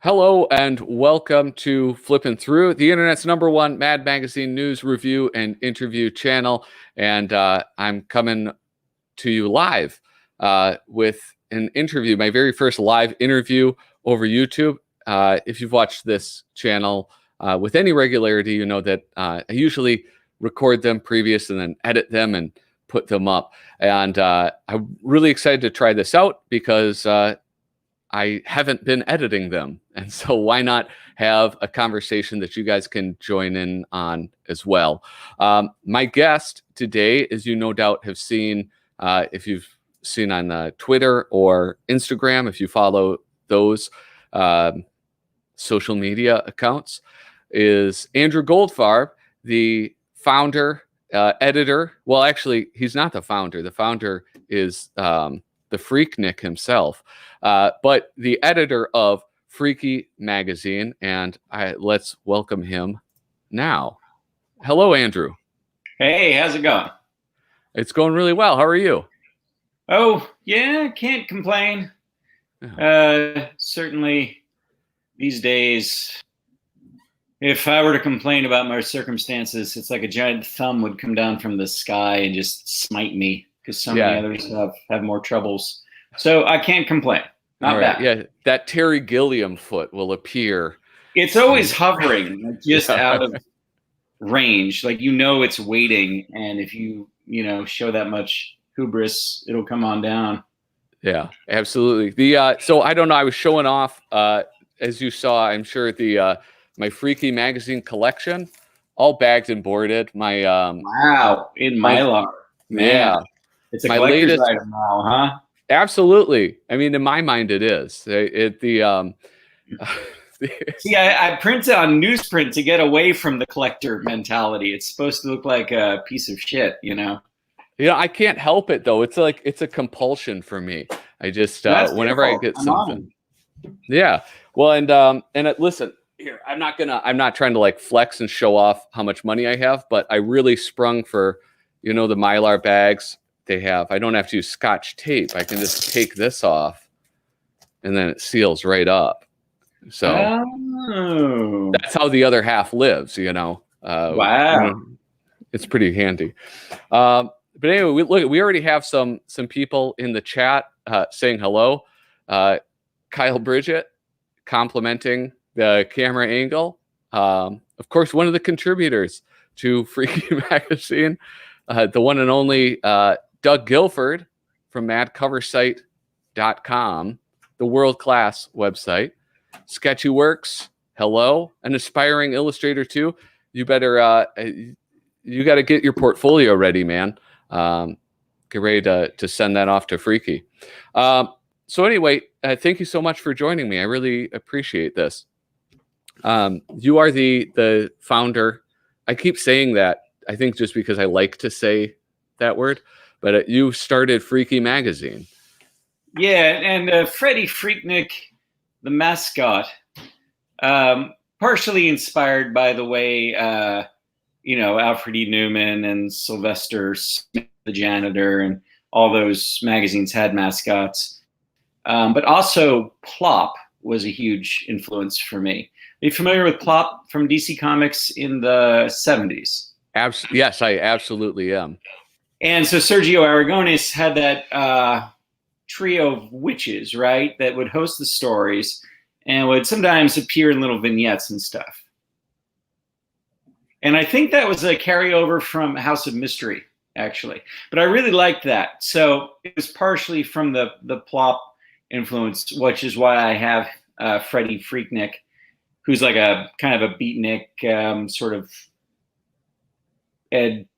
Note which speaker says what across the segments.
Speaker 1: Hello and welcome to Flippin' Through, the internet's #1 Mad Magazine news review and interview channel. And I'm coming to you live with an interview, my very first live interview over YouTube. If you've watched this channel with any regularity, you know that I usually record them previous and then edit them and put them up. And I'm really excited to try this out because I haven't been editing them. And so why not have a conversation that you guys can join in on as well? My guest today, as you no doubt have seen, if you've seen on Twitter or Instagram, if you follow those social media accounts, is Andrew Goldfarb, the founder, editor. Well, actually, he's not the founder. The founder is the Freaknik himself, but the editor of Freaky Magazine, and let's welcome him now. Hello, Andrew.
Speaker 2: Hey, how's it going?
Speaker 1: It's going really well. How are you?
Speaker 2: Oh, yeah, can't complain. Certainly these days, if I were to complain about my circumstances, it's like a giant thumb would come down from the sky and just smite me, because so many others have more troubles. So I can't complain. Not bad.
Speaker 1: Yeah, that Terry Gilliam foot will appear.
Speaker 2: It's always hovering, like just out of range. Like, it's waiting. And if you show that much hubris, it'll come on down.
Speaker 1: Yeah, absolutely. So I don't know. I was showing off, as you saw, I'm sure, my Freaky Magazine collection, all bagged and boarded. My
Speaker 2: wow, in Mylar. Man.
Speaker 1: Yeah.
Speaker 2: It's a collector's item now, huh?
Speaker 1: Absolutely. I mean, in my mind, it is.
Speaker 2: See, I print it on newsprint to get away from the collector mentality. It's supposed to look like a piece of shit,
Speaker 1: I can't help it though. It's like it's a compulsion for me. I just whenever I get something. Yeah. Well, and listen, here, I'm not trying to like flex and show off how much money I have, but I really sprung for, the Mylar bags they have. I don't have to use Scotch tape. I can just take this off and then it seals right up. So that's how the other half lives,
Speaker 2: Wow.
Speaker 1: It's pretty handy. But anyway, we already have some people in the chat saying hello. Kyle Bridget complimenting the camera angle. Of course, one of the contributors to Freaky Magazine, the one and only Doug Guilford from madcoversite.com, the world-class website. Sketchy Works, hello. An aspiring illustrator too. You better, you got to get your portfolio ready, man. Get ready to send that off to Freaky. So anyway, thank you so much for joining me. I really appreciate this. You are the founder. I keep saying that, I think just because I like to say that word, but you started Freaky Magazine.
Speaker 2: Yeah, and Freddie Freaknik, the mascot, partially inspired by the way, Alfred E. Newman and Sylvester Smith, the janitor, and all those magazines had mascots. But also Plop was a huge influence for me. Are you familiar with Plop from DC Comics in the 70s?
Speaker 1: Yes, I absolutely am.
Speaker 2: And so Sergio Aragonis had that trio of witches, right, that would host the stories and would sometimes appear in little vignettes and stuff. And I think that was a carryover from House of Mystery, actually. But I really liked that. So it was partially from the Plop influence, which is why I have Freddie Freaknik, who's like a kind of a beatnik, sort of Ed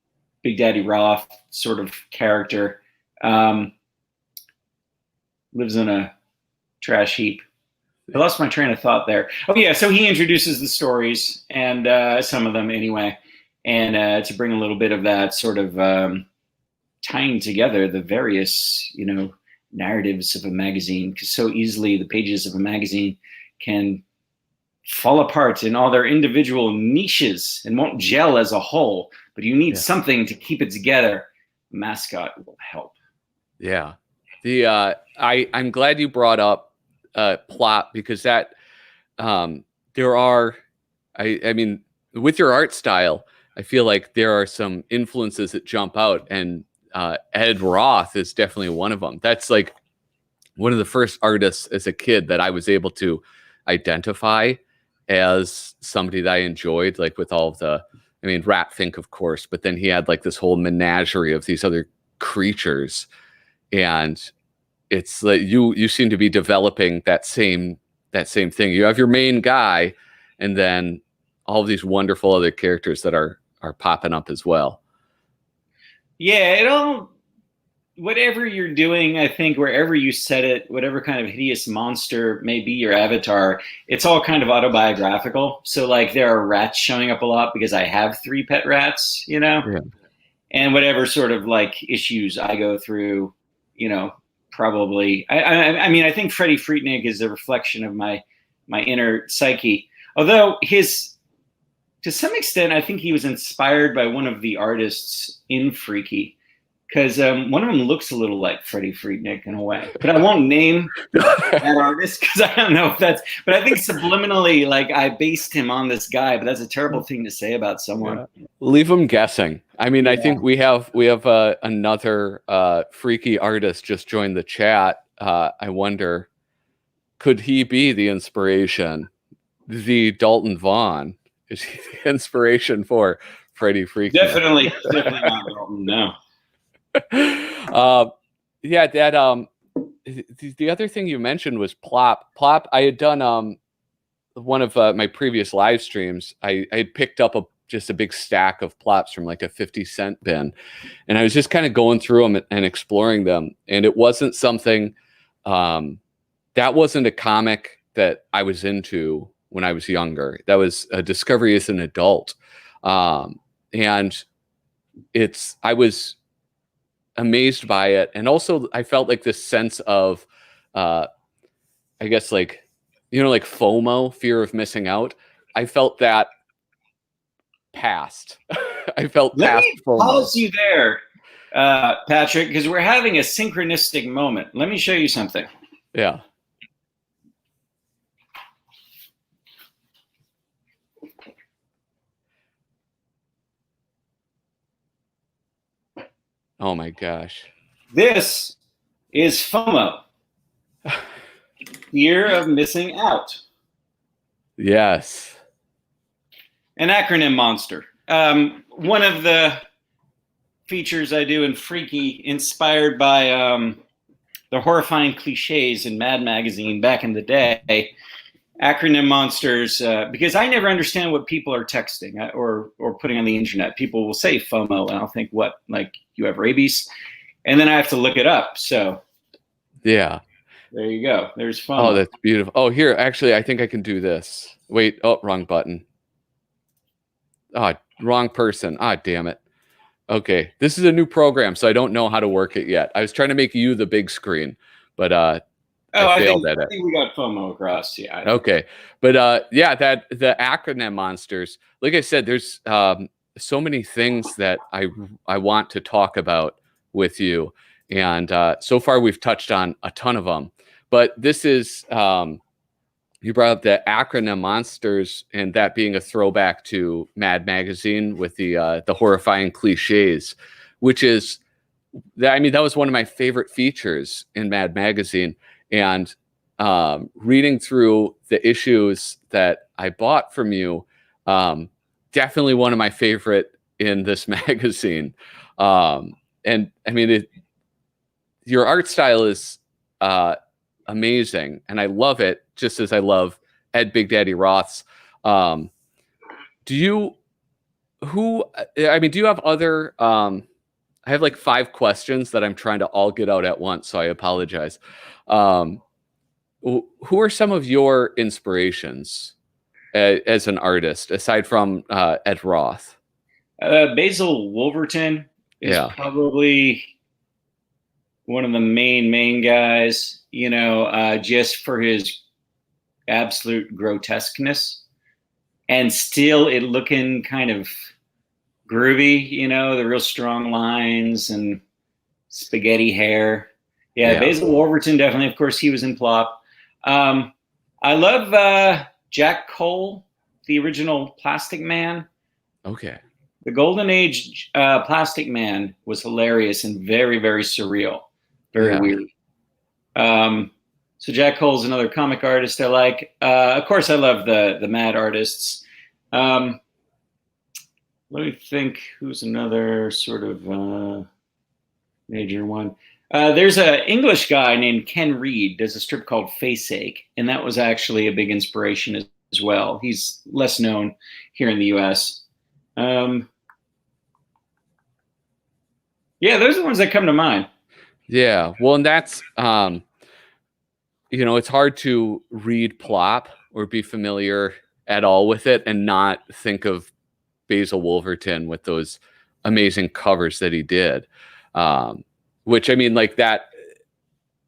Speaker 2: Big Daddy Roth sort of character. Lives in a trash heap. I lost my train of thought there. Oh yeah, so he introduces the stories, and some of them anyway, and to bring a little bit of that sort of tying together the various, narratives of a magazine, because so easily the pages of a magazine can fall apart in all their individual niches and won't gel as a whole, but you need something to keep it together. Mascot will help.
Speaker 1: Yeah. I'm glad you brought up Plop, because that there are, I mean, with your art style, I feel like there are some influences that jump out, and Ed Roth is definitely one of them. That's like one of the first artists as a kid that I was able to identify as somebody that I enjoyed, like with all of the, I mean, Rat Fink, of course, but then he had like this whole menagerie of these other creatures. And it's like you seem to be developing that same thing. You have your main guy, and then all of these wonderful other characters that are popping up as well.
Speaker 2: Yeah, it all, whatever you're doing, I think wherever you set it, whatever kind of hideous monster may be your avatar, it's all kind of autobiographical. So like there are rats showing up a lot because I have 3 pet rats, you know,
Speaker 1: Yeah.
Speaker 2: and whatever sort of like issues I go through, you know, probably. I mean, I think Freddie Freitnig is a reflection of my inner psyche. Although to some extent, I think he was inspired by one of the artists in Freaky, because one of them looks a little like Freddie Freitnig in a way. But I won't name that artist because I don't know if that's. But I think subliminally, like I based him on this guy. But that's a terrible thing to say about someone.
Speaker 1: Yeah. Leave them guessing. I mean, I think we have another freaky artist just joined the chat. I wonder, could he be the inspiration? The Dalton Vaughn, is he the inspiration for Freddie Freaky?
Speaker 2: Definitely not Dalton. No.
Speaker 1: Yeah, that the other thing you mentioned was Plop. Plop, I had done one of my previous live streams. I had picked up just a big stack of Plops from like a 50-cent bin, and I was just kind of going through them and exploring them. And it wasn't something that wasn't a comic that I was into when I was younger. That was a discovery as an adult, and I was amazed by it, and also I felt like this sense of I guess like, you know, like FOMO, fear of missing out. I felt that past. I felt
Speaker 2: Let
Speaker 1: past
Speaker 2: me
Speaker 1: FOMO.
Speaker 2: pause you there, Patrick, because we're having a synchronistic moment. Let me show you something.
Speaker 1: Yeah. Oh my gosh.
Speaker 2: This is FOMO. Fear of missing out.
Speaker 1: Yes.
Speaker 2: An acronym monster. One of the features I do in Freaky, inspired by the horrifying cliches in Mad Magazine back in the day. Acronym monsters, because I never understand what people are texting or putting on the internet. People will say FOMO, and I'll think, what, like you have rabies? And then I have to look it up. So
Speaker 1: yeah,
Speaker 2: there you go. There's FOMO.
Speaker 1: Oh, that's beautiful. Oh, here, actually, I think I can do this. Wait, oh, wrong button. Ah, wrong person. Ah, damn it. Okay, this is a new program, so I don't know how to work it yet. I was trying to make you the big screen, but I failed at it.
Speaker 2: I think we got FOMO across. Yeah.
Speaker 1: Okay, but yeah, that the acronym monsters. Like I said, there's so many things that I want to talk about with you, and so far we've touched on a ton of them. But this is you brought up the acronym monsters, and that being a throwback to Mad Magazine with the horrifying cliches, which is, I mean, that was one of my favorite features in Mad Magazine. And reading through the issues that I bought from you, definitely one of my favorite in this magazine. And I mean, your art style is amazing, and I love it, just as I love Ed Big Daddy Roth's. Do you have other I have like 5 questions that I'm trying to all get out at once, so I apologize. Who are some of your inspirations as an artist, aside from Ed Roth?
Speaker 2: Basil Wolverton is probably one of the main guys, you know, just for his absolute grotesqueness and still it looking kind of groovy, you know, the real strong lines and spaghetti hair. Yeah. Basil Wolverton, definitely. Of course, he was in Plop. I love Jack Cole, the original Plastic Man.
Speaker 1: Okay.
Speaker 2: The Golden Age Plastic Man was hilarious and very, very surreal, very weird. So Jack Cole's another comic artist I like. Of course, I love the Mad artists. Let me think. Who's another sort of major one? There's an English guy named Ken Reed. Does a strip called Faceache, and that was actually a big inspiration as well. He's less known here in the U.S. Yeah, those are the ones that come to mind.
Speaker 1: Yeah, well, and that's it's hard to read Plop or be familiar at all with it and not think of Basil Wolverton with those amazing covers that he did. Which, I mean, like that,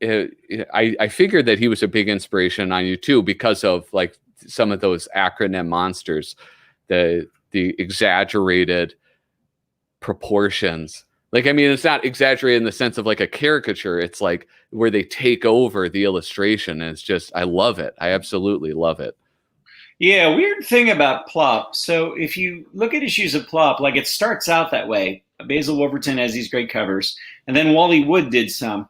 Speaker 1: I figured that he was a big inspiration on you too, because of like some of those acronym monsters, the exaggerated proportions. Like, I mean, it's not exaggerated in the sense of like a caricature. It's like where they take over the illustration. And it's just, I love it. I absolutely love it.
Speaker 2: Yeah, weird thing about Plop. So if you look at issues of Plop, like it starts out that way. Basil Wolverton has these great covers. And then Wally Wood did some.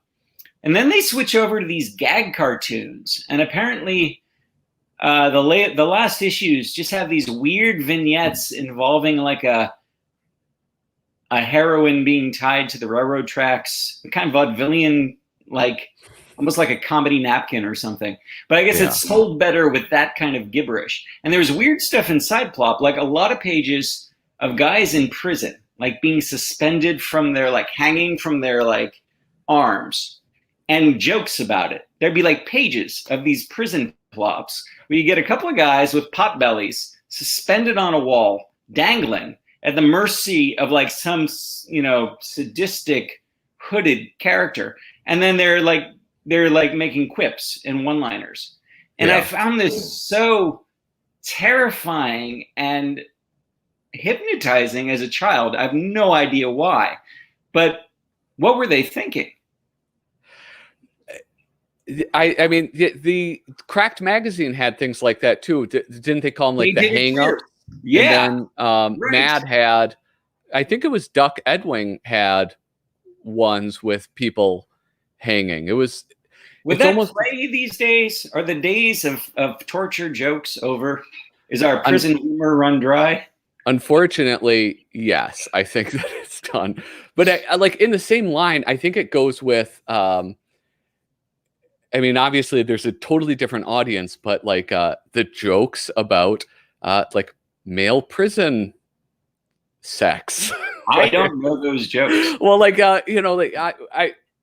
Speaker 2: And then they switch over to these gag cartoons. And apparently the last issues just have these weird vignettes involving like a heroine being tied to the railroad tracks, kind of vaudevillian, like almost like a comedy napkin or something. But I guess it's sold better with that kind of gibberish. And there's weird stuff inside Plop, like a lot of pages of guys in prison, like being suspended from their, like hanging from their like arms, and jokes about it. There'd be like pages of these prison plops where you get a couple of guys with pot bellies suspended on a wall, dangling at the mercy of like some, sadistic hooded character. And then they're like making quips and one-liners. And I found this so terrifying and hypnotizing as a child. I have no idea why, but what were they thinking?
Speaker 1: I mean, the Cracked magazine had things like that too. Didn't they call them like the hang up?
Speaker 2: Yeah.
Speaker 1: And then Mad had, I think it was Duck Edwing had ones with people hanging.
Speaker 2: Would that almost play these days? Are the days of torture jokes over? Is our prison humor run dry?
Speaker 1: Unfortunately, yes. I think that it's done. But I like in the same line, I think it goes with I mean, obviously there's a totally different audience, but like the jokes about like male prison sex.
Speaker 2: I don't know those jokes.
Speaker 1: Well, like like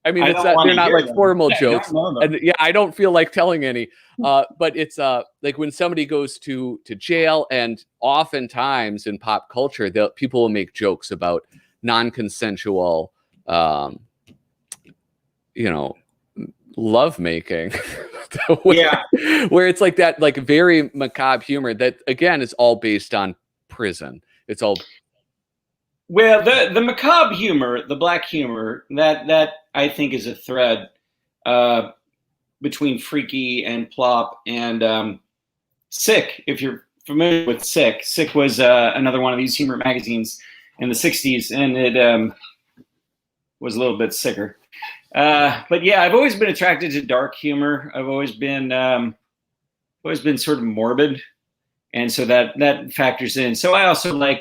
Speaker 1: I mean, it's they're not like formal jokes, and I don't feel like telling any. But it's like when somebody goes to jail, and oftentimes in pop culture, people will make jokes about non-consensual, love making. Where it's like that, like very macabre humor that again is all based on prison. It's all.
Speaker 2: Well, the macabre humor, the black humor, that I think is a thread between Freaky and Plop and Sick. If you're familiar with Sick, Sick was another one of these humor magazines in the 60s, and it was a little bit sicker. But yeah, I've always been attracted to dark humor. I've always been sort of morbid, and so that factors in. So I also like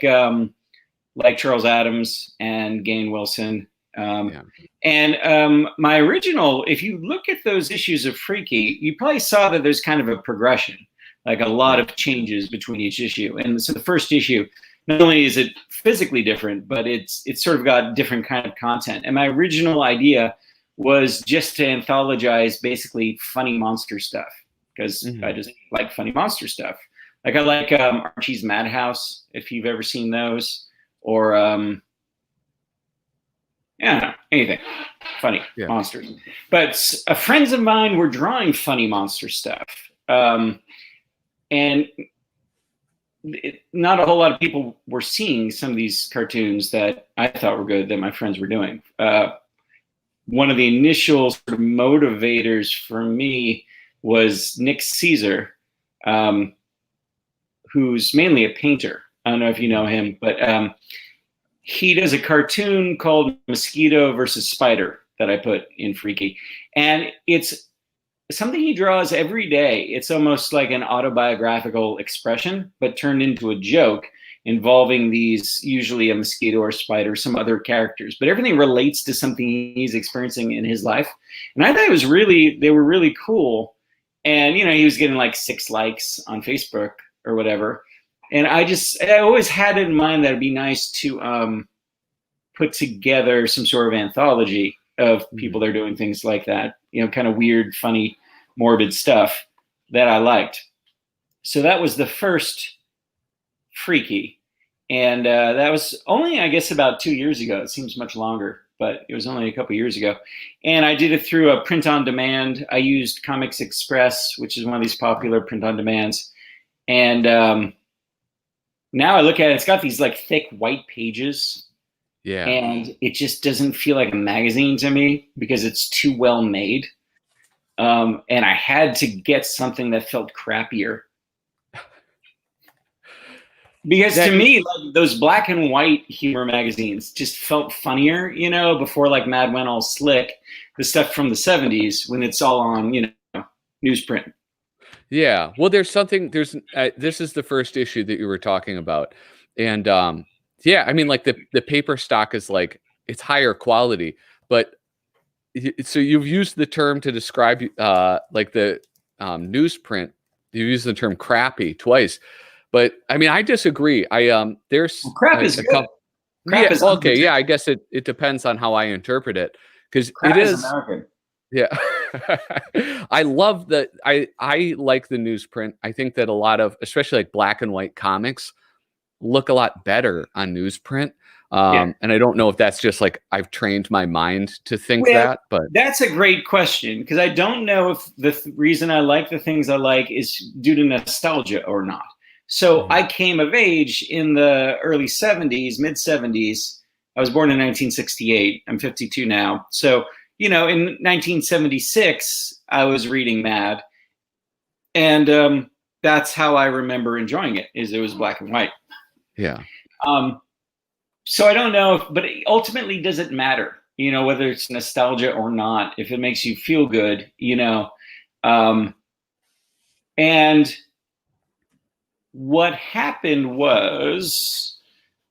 Speaker 2: Charles Adams and Gain Wilson. And my original, if you look at those issues of Freaky, you probably saw that there's kind of a progression, like a lot of changes between each issue. And so the first issue, not only is it physically different, but it's sort of got different kind of content. And my original idea was just to anthologize basically funny monster stuff, because I just like funny monster stuff. Like I like Archie's Madhouse, if you've ever seen those, or anything funny monsters. But friends of mine were drawing funny monster stuff, and not a whole lot of people were seeing some of these cartoons that I thought were good that my friends were doing. One of the initial sort of motivators for me was Nick Caesar. who's mainly a painter. I don't know if you know him, but he does a cartoon called Mosquito versus Spider that I put in Freaky. And it's something he draws every day. It's almost like an autobiographical expression, but turned into a joke involving these, usually a mosquito or spider, some other characters. But everything relates to something he's experiencing in his life. And I thought they were really cool. And, he was getting like 6 likes on Facebook or whatever. And I always had it in mind that it'd be nice to put together some sort of anthology of people that are doing things like that, kind of weird, funny, morbid stuff that I liked. So that was the first Freaky. And that was only, I guess, about 2 years ago. It seems much longer, but it was only a couple years ago. And I did it through a print on demand. I used Comics Express, which is one of these popular print on demands. And now I look at it, it's got these like thick white pages.
Speaker 1: Yeah.
Speaker 2: And it just doesn't feel like a magazine to me because it's too well made. And I had to get something that felt crappier. Because to me, like those black and white humor magazines just felt funnier, before like Mad went all slick, the stuff from the 70s when it's all on, newsprint.
Speaker 1: Yeah. Well, this is the first issue that you were talking about. And yeah, I mean, like the paper stock is like, it's higher quality, but so you've used the term to describe like the newsprint. You've used the term crappy twice. But I mean, I disagree. There's
Speaker 2: crap is good.
Speaker 1: Crap is okay. Yeah, I guess it depends on how I interpret it, because it is
Speaker 2: American.
Speaker 1: Yeah, I love that. I like the newsprint. I think that a lot of, especially like black and white comics, look a lot better on newsprint. And I don't know if that's just like I've trained my mind to think that, but
Speaker 2: that's a great question, because I don't know if the reason I like the things I like is due to nostalgia or not. So I came of age in the early 70s, mid 70s. I was born in 1968. I'm 52 now. So, in 1976, I was reading Mad. And that's how I remember enjoying it, is it was black and white.
Speaker 1: Yeah.
Speaker 2: So I don't know, but ultimately, does it matter, whether it's nostalgia or not, if it makes you feel good, and what happened was,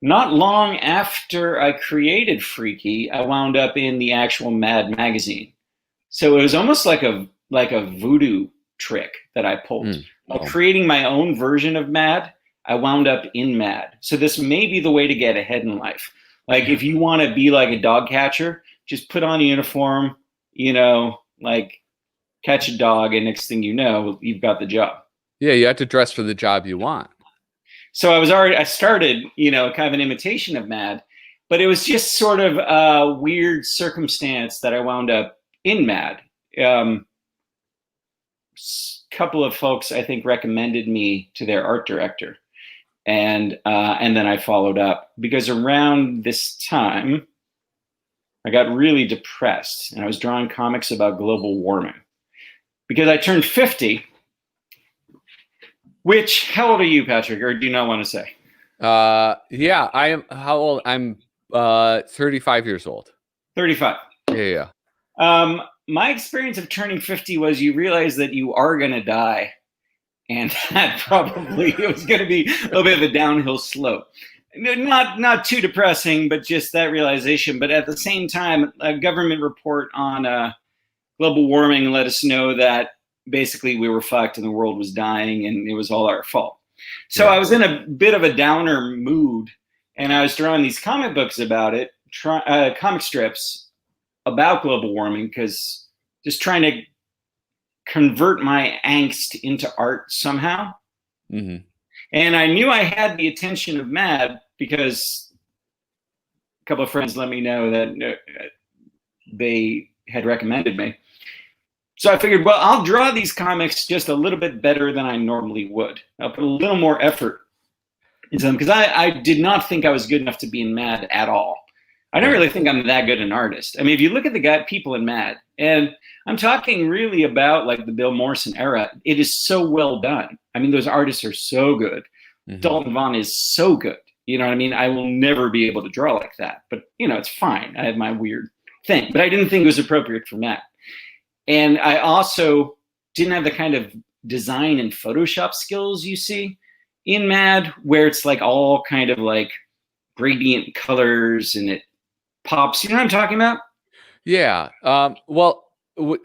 Speaker 2: not long after I created Freaky, I wound up in the actual Mad magazine. So it was almost like a voodoo trick that I pulled. By creating my own version of Mad, I wound up in Mad. So this may be the way to get ahead in life. Like if you want to be like a dog catcher, just put on a uniform, like catch a dog, and next thing you know, you've got the job.
Speaker 1: Yeah, you have to dress for the job you want.
Speaker 2: So I started, kind of an imitation of Mad, but it was just sort of a weird circumstance that I wound up in Mad. Couple of folks, I think, recommended me to their art director. And then I followed up, because around this time, I got really depressed, and I was drawing comics about global warming. Because I turned 50, which, how old are you, Patrick, or do you not want to say?
Speaker 1: Yeah, I am. How old? I'm 35 years old.
Speaker 2: 35.
Speaker 1: Yeah.
Speaker 2: My experience of turning 50 was you realize that you are going to die. And that probably, it was going to be a little bit of a downhill slope. Not too depressing, but just that realization. But at the same time, a government report on global warming let us know that basically we were fucked and the world was dying and it was all our fault. So I was in a bit of a downer mood, and I was drawing these comic books about it, comic strips about global warming, because just trying to convert my angst into art somehow.
Speaker 1: Mm-hmm.
Speaker 2: And I knew I had the attention of Mad because a couple of friends let me know that they had recommended me. So I figured, well, I'll draw these comics just a little bit better than I normally would. I'll put a little more effort into them, because I did not think I was good enough to be in Mad at all. I don't really think I'm that good an artist. I mean, if you look at the people in Mad, and I'm talking really about like the Bill Morrison era, it is so well done. I mean, those artists are so good. Dalton Vaughn is so good. You know what I mean? I will never be able to draw like that. But, you know, it's fine. I have my weird thing. But I didn't think it was appropriate for Matt. And I also didn't have the kind of design and Photoshop skills you see in Mad, where it's like all kind of like gradient colors and it pops. You know what I'm talking about?
Speaker 1: Yeah. Well,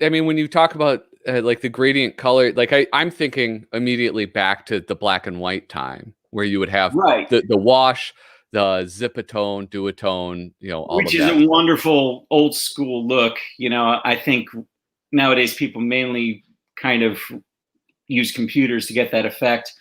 Speaker 1: I mean, when you talk about like the gradient color, like I'm thinking immediately back to the black and white time where you would have
Speaker 2: Right.
Speaker 1: the wash, the zipatone, duotone, you know, all
Speaker 2: Which
Speaker 1: of
Speaker 2: is
Speaker 1: that
Speaker 2: a
Speaker 1: stuff.
Speaker 2: wonderful old school look. You know, I think nowadays people mainly kind of use computers to get that effect.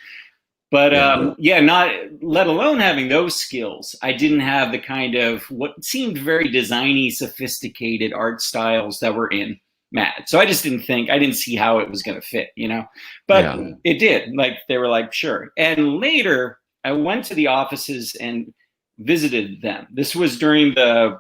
Speaker 2: But not let alone having those skills. I didn't have the kind of what seemed very designy, sophisticated art styles that were in Mad. So I just didn't see how it was going to fit, you know. But it did. Like they were like, sure. And later, I went to the offices and visited them. This was during the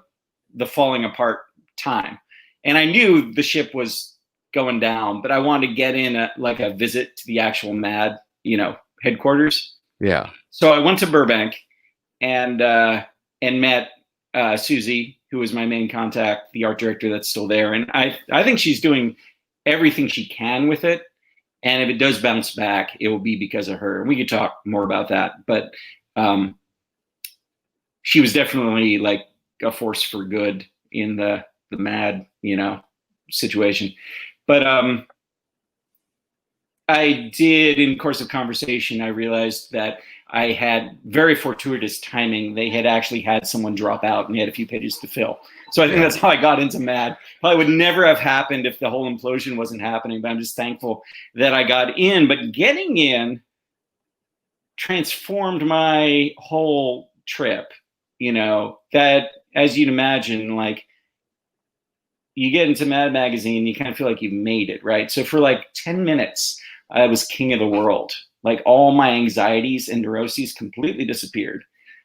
Speaker 2: falling apart time, and I knew the ship was going down, but I wanted to get in a visit to the actual Mad, you know, headquarters.
Speaker 1: Yeah.
Speaker 2: So I went to Burbank and met Susie, who was my main contact, the art director that's still there. And I think she's doing everything she can with it. And if it does bounce back, it will be because of her. And we could talk more about that. But she was definitely like a force for good in the Mad, you know, situation. But I did, in the course of conversation, I realized that I had very fortuitous timing. They had actually had someone drop out and they had a few pages to fill. So I think that's how I got into Mad. Probably would never have happened if the whole implosion wasn't happening, but I'm just thankful that I got in. But getting in transformed my whole trip, you know, that, as you'd imagine, like, you get into Mad Magazine, you kind of feel like you've made it, right? So for like 10 minutes, I was king of the world. Like all my anxieties and neuroses completely disappeared.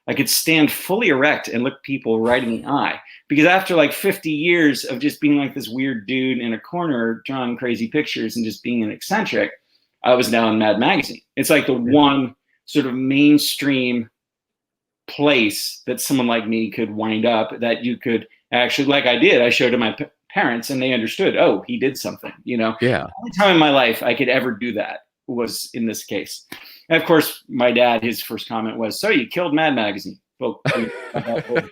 Speaker 2: I could stand fully erect and look people right in the eye. Because after like 50 years of just being like this weird dude in a corner drawing crazy pictures and just being an eccentric, I was now in Mad Magazine. It's like the one sort of mainstream place that someone like me could wind up, that you could actually, like I did, I showed to my parents and they understood, oh, he did something, you know?
Speaker 1: Yeah.
Speaker 2: The only time in my life I could ever do that was in this case. And of course, my dad, his first comment was, so you killed Mad Magazine. Well,
Speaker 1: to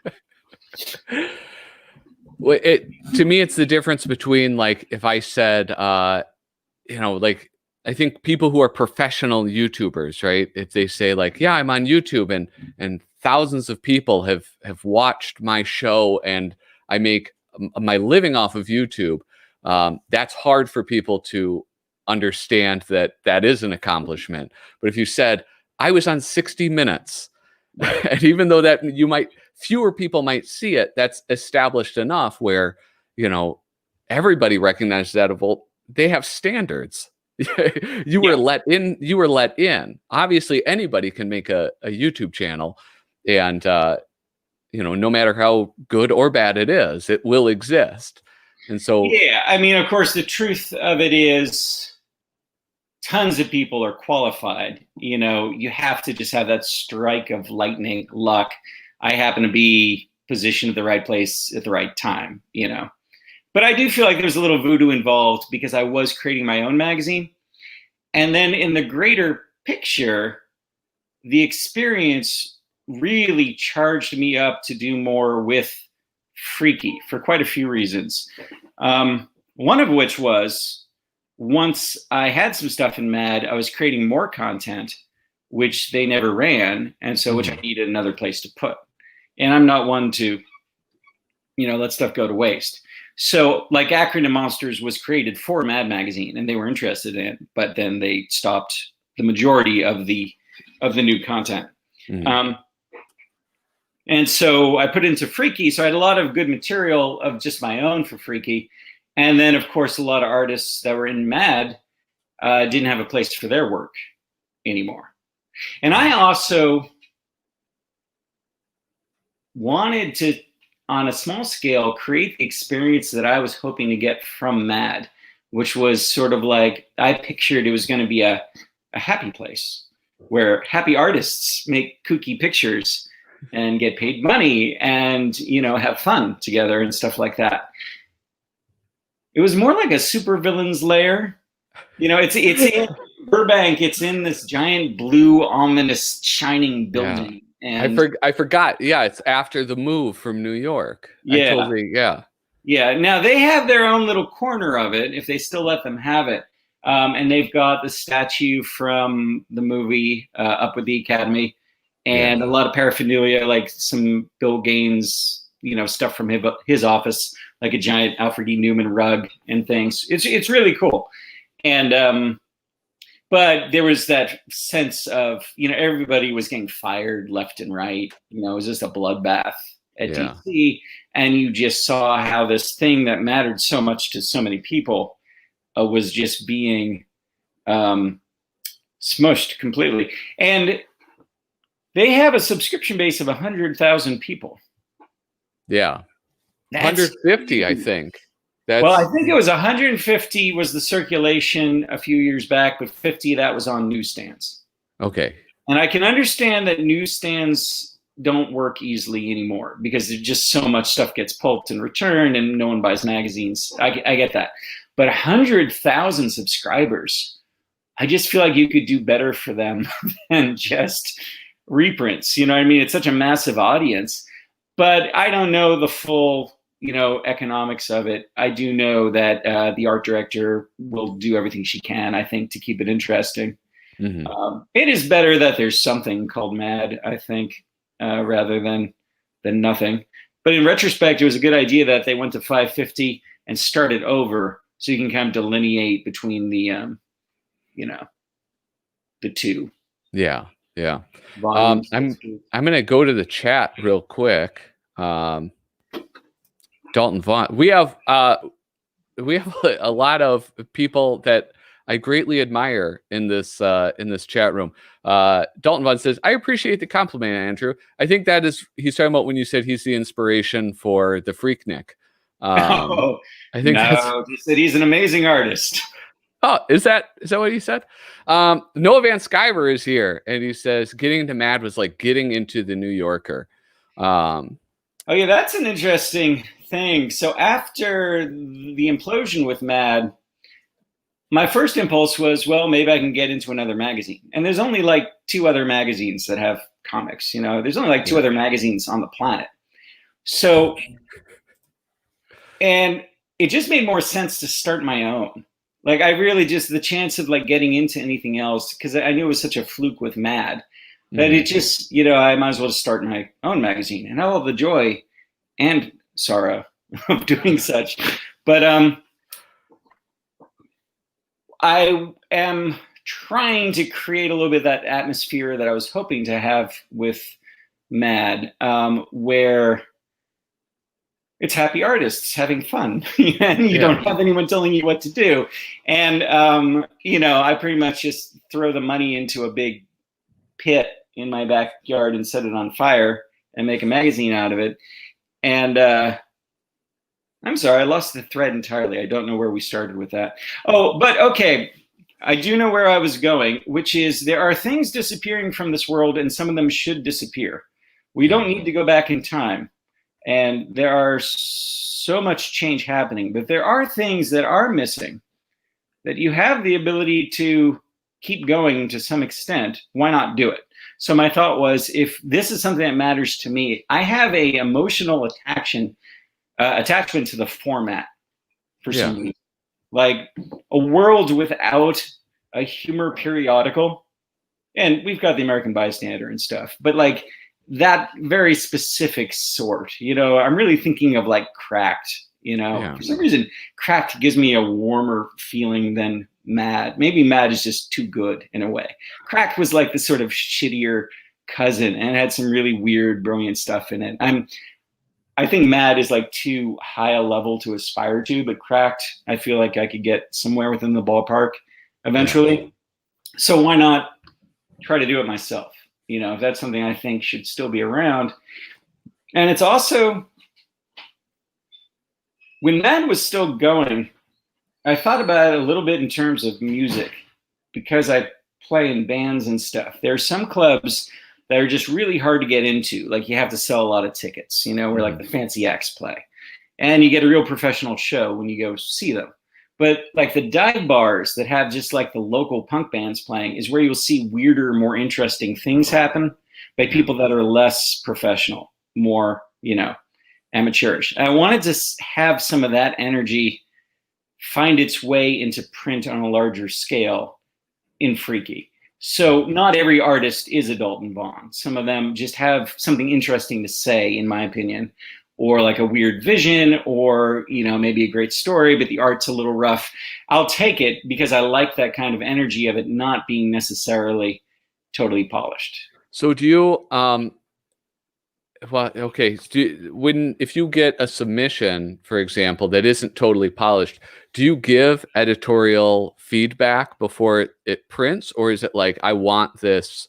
Speaker 1: me, it's the difference between, like, if I said, you know, like, I think people who are professional YouTubers, right? If they say like, yeah, I'm on YouTube and thousands of people have watched my show and I make my living off of YouTube. That's hard for people to understand that is an accomplishment. But if you said, I was on 60 Minutes, and even though that fewer people might see it, that's established enough where, you know, everybody recognizes that they have standards. You were let in. Obviously anybody can make a YouTube channel, and you know, no matter how good or bad it is, it will exist. And so
Speaker 2: I mean, of course, the truth of it is tons of people are qualified. You know, you have to just have that strike of lightning luck. I happen to be positioned at the right place at the right time, you know. But I do feel like there's a little voodoo involved because I was creating my own magazine. And then in the greater picture, the experience really charged me up to do more with Freaky for quite a few reasons. One of which was, once I had some stuff in Mad, I was creating more content, which they never ran, and so which I needed another place to put. And I'm not one to, you know, let stuff go to waste. So like Acronym Monsters was created for Mad Magazine and they were interested in it, but then they stopped the majority of the new content. And so I put into Freaky. So I had a lot of good material of just my own for Freaky. And then of course, a lot of artists that were in Mad didn't have a place for their work anymore. And I also wanted to, on a small scale, create the experience that I was hoping to get from Mad, which was sort of like, I pictured it was going to be a happy place. where happy artists make kooky pictures and get paid money and, you know, have fun together and stuff like that. It was more like a supervillain's lair. You know, it's in Burbank. It's in this giant blue, ominous, shining building.
Speaker 1: Yeah.
Speaker 2: And
Speaker 1: I forgot. Yeah, it's after the move from New York.
Speaker 2: Yeah. Yeah. Now they have their own little corner of it, if they still let them have it. And they've got the statue from the movie Up with the Academy, and a lot of paraphernalia, like some Bill Gaines, you know, stuff from his office, like a giant Alfred E. Newman rug and things. It's really cool. And but there was that sense of, you know, everybody was getting fired left and right. You know, it was just a bloodbath at DC, and you just saw how this thing that mattered so much to so many people was just being smushed completely. And they have a subscription base of 100,000 people.
Speaker 1: Yeah. 150, I think.
Speaker 2: Well, I think it was 150 was the circulation a few years back, but 50 of that was on newsstands.
Speaker 1: Okay.
Speaker 2: And I can understand that newsstands don't work easily anymore because there's just so much stuff gets pulped and returned and no one buys magazines. I get that. But 100,000 subscribers, I just feel like you could do better for them than just reprints. You know what I mean? It's such a massive audience. But I don't know the full, you know, economics of it. I do know that the art director will do everything she can, I think, to keep it interesting. Mm-hmm. It is better that there's something called Mad, I think, rather than nothing. But in retrospect, it was a good idea that they went to 550 and started over, so you can kind of delineate between the, you know, the two.
Speaker 1: Yeah. I'm gonna go to the chat real quick. Dalton Vaughn. We have a lot of people that I greatly admire in this chat room. Dalton Vaughn says, "I appreciate the compliment, Andrew. I think that is he's talking about when you said he's the inspiration for the Freaknik."
Speaker 2: I think he said he's an amazing artist.
Speaker 1: Oh, is that what he said? Noah Van Sciver is here, and he says getting into Mad was like getting into the New Yorker.
Speaker 2: Oh yeah, that's an interesting thing. So after the implosion with Mad, my first impulse was, well, maybe I can get into another magazine. And there's only like 2 other magazines that have comics. You know, there's only like 2 other magazines on the planet. So, and it just made more sense to start my own. Like I really just, the chance of like getting into anything else, because I knew it was such a fluke with Mad, that it just, you know, I might as well just start my own magazine and have all the joy and sorrow of doing such. But I am trying to create a little bit of that atmosphere that I was hoping to have with Mad, where it's happy artists having fun, and you don't have anyone telling you what to do. And, you know, I pretty much just throw the money into a big pit in my backyard and set it on fire and make a magazine out of it. And I'm sorry, I lost the thread entirely. I don't know where we started with that. Oh, but okay. I do know where I was going, which is there are things disappearing from this world, and some of them should disappear. We don't need to go back in time. And there are so much change happening, but there are things that are missing that you have the ability to keep going to some extent. Why not do it? So my thought was, if this is something that matters to me, I have a emotional attachment to the format for some reason. Like a world without a humor periodical, and we've got the American Bystander and stuff, but like that very specific sort, you know, I'm really thinking of like Cracked, you know, for some reason, Cracked gives me a warmer feeling than Mad. Maybe Mad is just too good in a way. Cracked was like the sort of shittier cousin and had some really weird, brilliant stuff in it. I think Mad is like too high a level to aspire to, but Cracked, I feel like I could get somewhere within the ballpark eventually. So why not try to do it myself? You know, if that's something I think should still be around. And it's also, when Mad was still going, I thought about it a little bit in terms of music, because I play in bands and stuff. There are some clubs that are just really hard to get into. Like you have to sell a lot of tickets, you know, where like the fancy acts play. And you get a real professional show when you go see them. But like the dive bars that have just like the local punk bands playing is where you'll see weirder, more interesting things happen by people that are less professional, more, you know, amateurish. I wanted to have some of that energy find its way into print on a larger scale in Freaky. So not every artist is a Dalton Vaughn. Some of them just have something interesting to say, in my opinion, or like a weird vision, or, you know, maybe a great story, but the art's a little rough. I'll take it because I like that kind of energy of it not being necessarily totally polished.
Speaker 1: So do you, well, okay, if you get a submission, for example, that isn't totally polished, do you give editorial feedback before it prints, or is it like, I want this?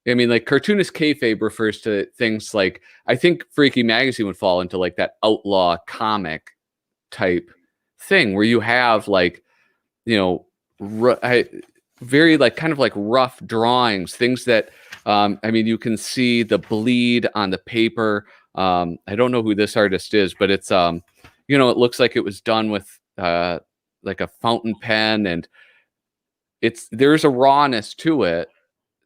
Speaker 1: I mean, like cartoonist kayfabe refers to things like, I think Freaky Magazine would fall into like that outlaw comic type thing where you have like, you know, very like kind of like rough drawings, things that, I mean, you can see the bleed on the paper. I don't know who this artist is, but it's, you know, it looks like it was done with like a fountain pen, and there's a rawness to it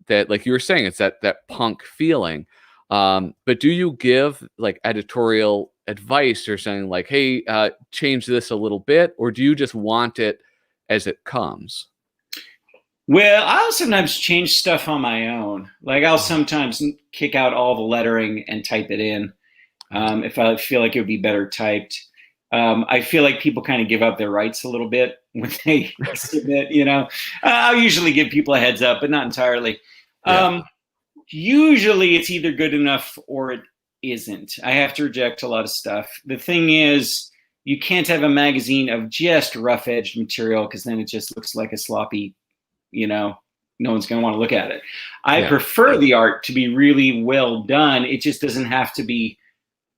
Speaker 1: that, like you were saying, it's that punk feeling. But do you give like editorial advice or something like, hey, change this a little bit, or do you just want it as it comes?
Speaker 2: Well, I'll sometimes change stuff on my own. Like I'll sometimes kick out all the lettering and type it in if I feel like it would be better typed. I feel like people kind of give up their rights a little bit when they submit, you know. I'll usually give people a heads up, but not entirely. Yeah. Usually it's either good enough or it isn't. I have to reject a lot of stuff. The thing is, you can't have a magazine of just rough-edged material because then it just looks like a sloppy, you know, no one's going to want to look at it. I prefer the art to be really well done. It just doesn't have to be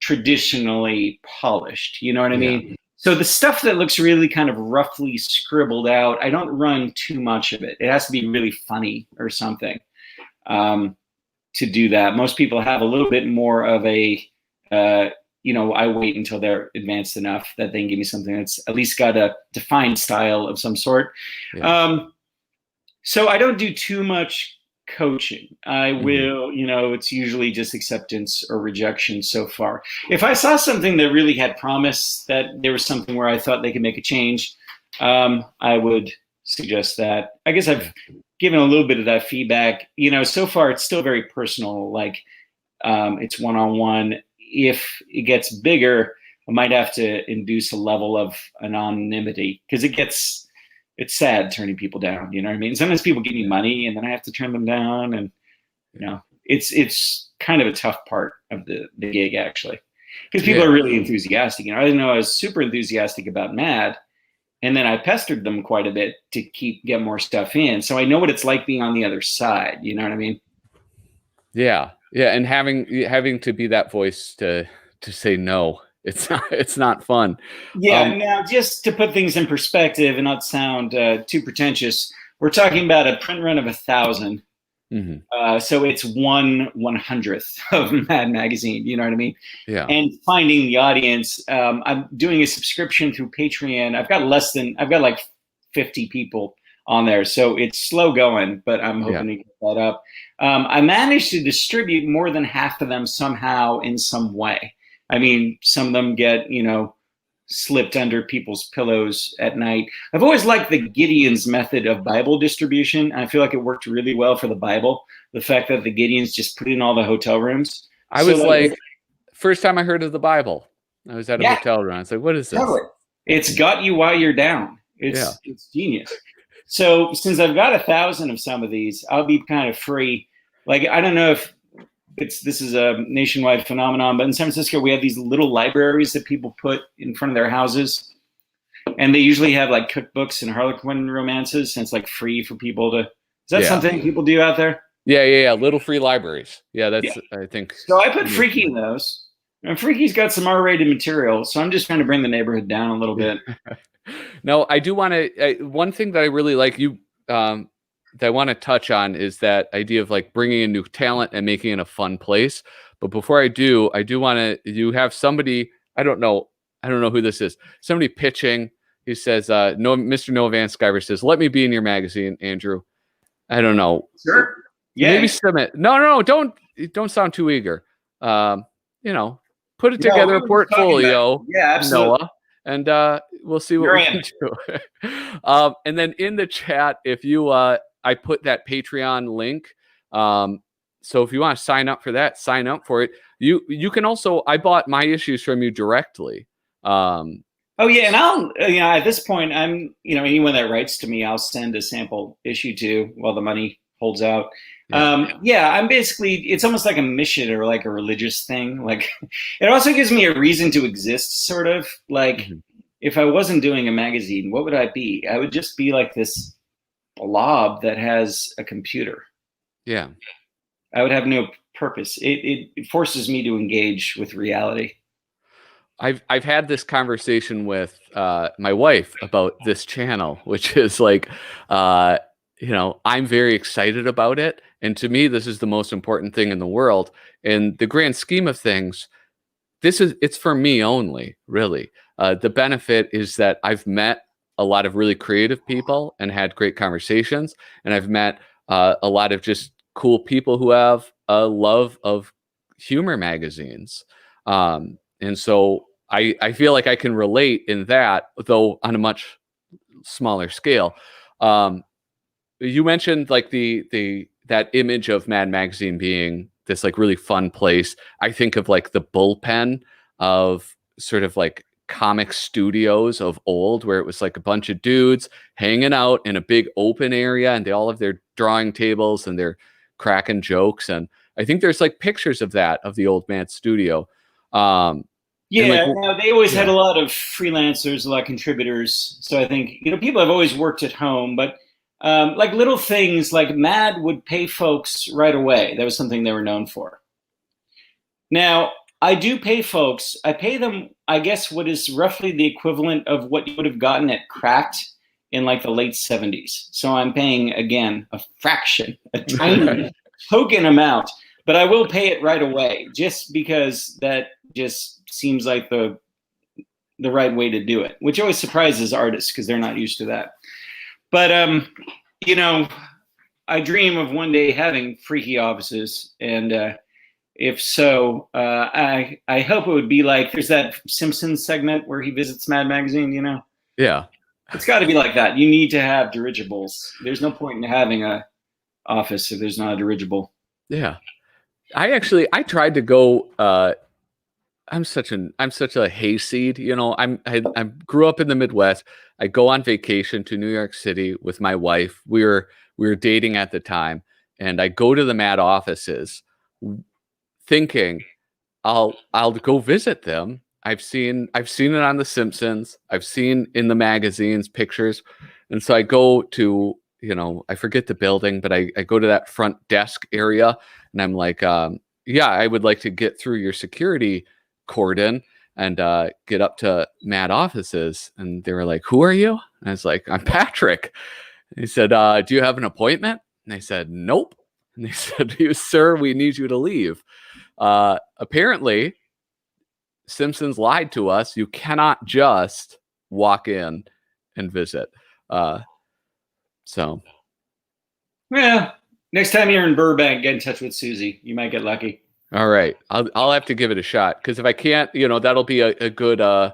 Speaker 2: traditionally polished. You know what I mean? So the stuff that looks really kind of roughly scribbled out, I don't run too much of it. It has to be really funny or something to do that. Most people have a little bit more of a, you know, I wait until they're advanced enough that they can give me something that's at least got a defined style of some sort. So I don't do too much coaching. I will, you know, it's usually just acceptance or rejection so far. If I saw something that really had promise, that there was something where I thought they could make a change, I would suggest that. I guess I've given a little bit of that feedback. You know, so far it's still very personal, like it's one-on-one. If it gets bigger, I might have to induce a level of anonymity because it's sad turning people down. You know what I mean? Sometimes people give me money and then I have to turn them down, and you know, it's kind of a tough part of the gig actually, because people are really enthusiastic. You know, I didn't know I was super enthusiastic about Mad, and then I pestered them quite a bit to get more stuff in. So I know what it's like being on the other side. You know what I mean? Yeah.
Speaker 1: Yeah. And having to be that voice to say no. It's not fun.
Speaker 2: Yeah. Now, just to put things in perspective and not sound too pretentious, we're talking about a print run of 1,000. So it's 1/100th of Mad Magazine. You know what I mean?
Speaker 1: Yeah.
Speaker 2: And finding the audience. I'm doing a subscription through Patreon. I've got like 50 people on there, so it's slow going, but I'm hoping to get that up. I managed to distribute more than half of them somehow in some way. I mean, some of them get, you know, slipped under people's pillows at night. I've always liked the Gideon's method of Bible distribution. I feel like it worked really well for the Bible. The fact that the Gideons just put in all the hotel rooms.
Speaker 1: I was like, first time I heard of the Bible, I was at a hotel room. I was like, what is this?
Speaker 2: Totally. It's got you while you're down. It's genius. So since I've got 1,000 of some of these, I'll be kind of free. Like, I don't know if this is a nationwide phenomenon, but in San Francisco, we have these little libraries that people put in front of their houses. And they usually have like cookbooks and Harlequin romances, and it's like free for people to, is that something people do out there?
Speaker 1: Yeah. Little free libraries. Yeah, that's, I think.
Speaker 2: So I put Freaky in those. And Freaky's got some R-rated material, so I'm just trying to bring the neighborhood down a little bit.
Speaker 1: No, I do want to, one thing that I really like, you that I want to touch on is that idea of like bringing in new talent and making it a fun place. But before I do want to, you have somebody, I don't know who this is. Somebody pitching. He says, no, Mr. Noah Van Sciver says, let me be in your magazine, Andrew. I don't know.
Speaker 2: Sure. Yeah.
Speaker 1: Maybe submit. No, don't sound too eager. You know, put it together, a portfolio.
Speaker 2: Yeah, absolutely.
Speaker 1: Noah, and we'll see what we can do. And then in the chat, if you, I put that Patreon link. So if you want to sign up for that, sign up for it. You can also, I bought my issues from you directly.
Speaker 2: Oh yeah, and I'll, at this point, I'm, anyone that writes to me, I'll send a sample issue to while the money holds out. I'm basically, it's almost like a mission or like a religious thing. Like, it also gives me a reason to exist, sort of. Like, if I wasn't doing a magazine, what would I be? I would just be like this blob that has a computer.
Speaker 1: Yeah.
Speaker 2: I would have no purpose. It forces me to engage with reality.
Speaker 1: I've had this conversation with my wife about this channel, which is like, I'm very excited about it. And to me, this is the most important thing in the world. In the grand scheme of things, it's for me only, really. The benefit is that I've met a lot of really creative people and had great conversations. And I've met a lot of just cool people who have a love of humor magazines. And so I feel like I can relate in that, though on a much smaller scale. You mentioned like that image of Mad Magazine being this like really fun place. I think of like the bullpen of sort of like comic studios of old, where it was like a bunch of dudes hanging out in a big open area, and they all have their drawing tables and they're cracking jokes. And I think there's like pictures of that, of the old Mad studio.
Speaker 2: They always had a lot of freelancers, a lot of contributors. So I think, people have always worked at home, but like little things like Mad would pay folks right away. That was something they were known for. Now, I do pay folks. I pay them, I guess, what is roughly the equivalent of what you would have gotten at Cracked in like the late 70s. So I'm paying, again, a fraction, a tiny token amount, but I will pay it right away just because that just seems like the right way to do it, which always surprises artists because they're not used to that. But, I dream of one day having freaky offices. And if so, I hope it would be like, there's that Simpsons segment where he visits Mad Magazine,
Speaker 1: Yeah.
Speaker 2: It's got to be like that. You need to have dirigibles. There's no point in having a office if there's not a dirigible.
Speaker 1: Yeah. I tried to go, I'm such a hayseed, I grew up in the Midwest. I go on vacation to New York City with my wife. We were dating at the time, and I go to the Mad offices thinking I'll go visit them. I've seen it on The Simpsons. I've seen in the magazines pictures. And so I go to, I forget the building, but I go to that front desk area, and I'm like, I would like to get through your security cordon and get up to Mad offices. And they were like, who are you? And I was like, I'm Patrick. And he said, do you have an appointment? And I said, nope. And they said, sir, we need you to leave. Apparently, Simpsons lied to us. You cannot just walk in and visit. So.
Speaker 2: Yeah. Next time you're in Burbank, get in touch with Susie. You might get lucky.
Speaker 1: All right. I'll have to give it a shot, because if I can't, that'll be a good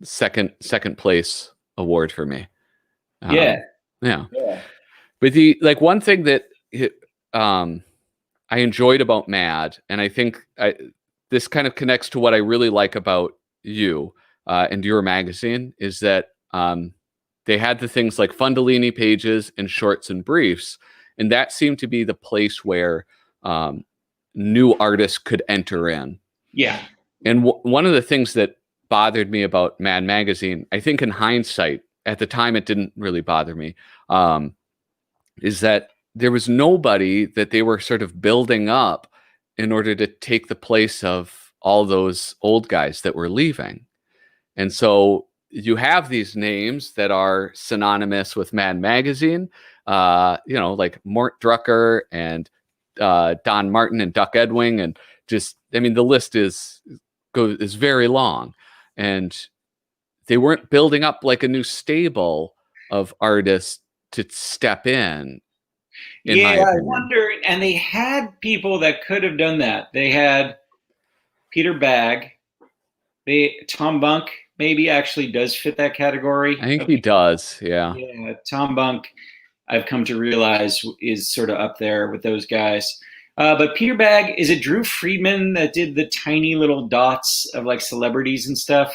Speaker 1: second place award for me. Yeah. But one thing that I enjoyed about Mad, and I think this kind of connects to what I really like about you and your magazine, is that they had the things like Fundalini pages and shorts and briefs, and that seemed to be the place where new artists could enter in.
Speaker 2: Yeah.
Speaker 1: And one of the things that bothered me about Mad Magazine, I think in hindsight, at the time it didn't really bother me, is that there was nobody that they were sort of building up in order to take the place of all those old guys that were leaving. And so you have these names that are synonymous with Mad Magazine, like Mort Drucker and Don Martin and Duck Edwing, and just, I mean, the list is very long, and they weren't building up like a new stable of artists to step in my
Speaker 2: Yeah, I
Speaker 1: opinion.
Speaker 2: wonder. And they had people that could have done that. They had Peter Bagg. Tom Bunk maybe actually does fit that category.
Speaker 1: I think he does. Yeah.
Speaker 2: Yeah, Tom Bunk, I've come to realize, is sort of up there with those guys. But Peter Bagg, is it Drew Friedman that did the tiny little dots of like celebrities and stuff?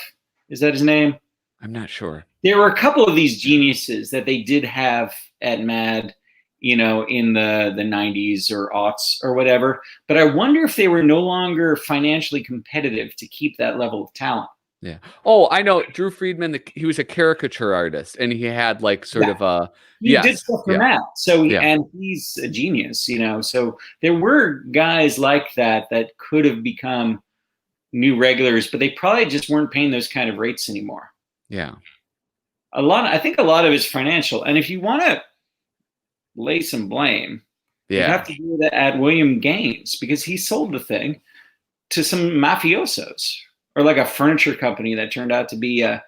Speaker 2: Is that his name?
Speaker 1: I'm not sure.
Speaker 2: There were a couple of these geniuses that they did have at Mad, in the 90s or aughts or whatever. But I wonder if they were no longer financially competitive to keep that level of talent.
Speaker 1: Yeah. Oh, I know Drew Friedman. He was a caricature artist, and he had like sort of a.
Speaker 2: He did stuff for Matt. So and he's a genius, So there were guys like that could have become new regulars, but they probably just weren't paying those kind of rates anymore.
Speaker 1: Yeah.
Speaker 2: I think a lot of it's financial, and if you want to lay some blame, you have to do that at William Gaines, because he sold the thing to some mafiosos, or like a furniture company that turned out to be a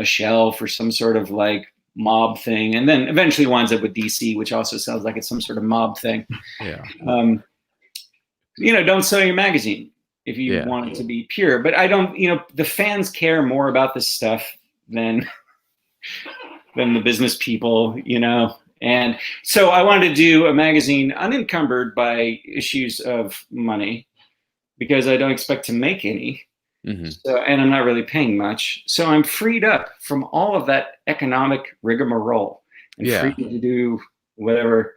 Speaker 2: shell for some sort of like mob thing, and then eventually winds up with DC, which also sounds like it's some sort of mob thing.
Speaker 1: Yeah.
Speaker 2: Don't sell your magazine if you want it to be pure. But I don't, the fans care more about this stuff than the business people, And so I wanted to do a magazine unencumbered by issues of money, because I don't expect to make any.
Speaker 1: Mm-hmm.
Speaker 2: So, and I'm not really paying much. So I'm freed up from all of that economic rigmarole and free to do whatever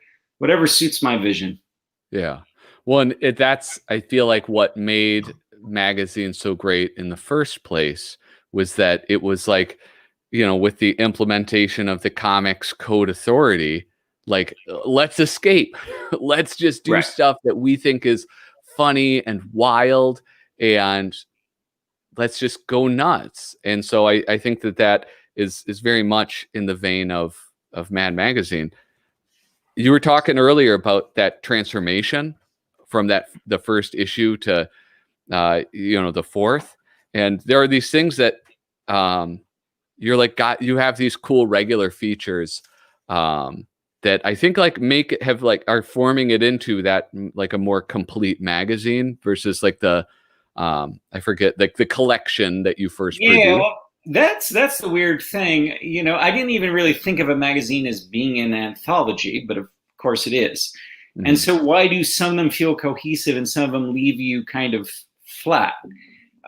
Speaker 2: suits my vision.
Speaker 1: Yeah. Well, and that's, I feel like, what made magazines so great in the first place was that it was like, with the implementation of the Comics Code Authority, like, let's escape. Let's just do stuff that we think is funny and wild, and let's just go nuts. And so I think that is very much in the vein of Mad Magazine. You were talking earlier about that transformation from the first issue to the fourth, and there are these things that you're like, you have these cool regular features that I think like are forming it into that like a more complete magazine versus like the I forget, like the collection that you first produced.
Speaker 2: Well, that's the weird thing. I didn't even really think of a magazine as being an anthology, but of course it is. Mm-hmm. And so why do some of them feel cohesive and some of them leave you kind of flat?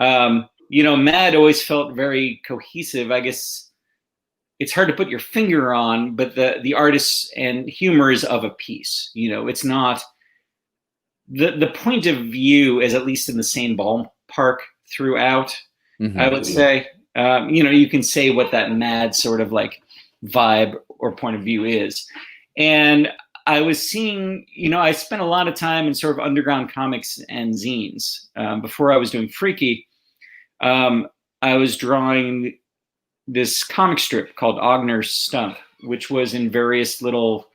Speaker 2: Mad always felt very cohesive. I guess it's hard to put your finger on, but the artists and humor is of a piece. It's not the point of view is at least in the same ballpark throughout. Mm-hmm. I would say, you can say what that Mad sort of like vibe or point of view is. And I was seeing, I spent a lot of time in sort of underground comics and zines. Before I was doing Freaky, I was drawing this comic strip called Ogner's Stump, which was in various little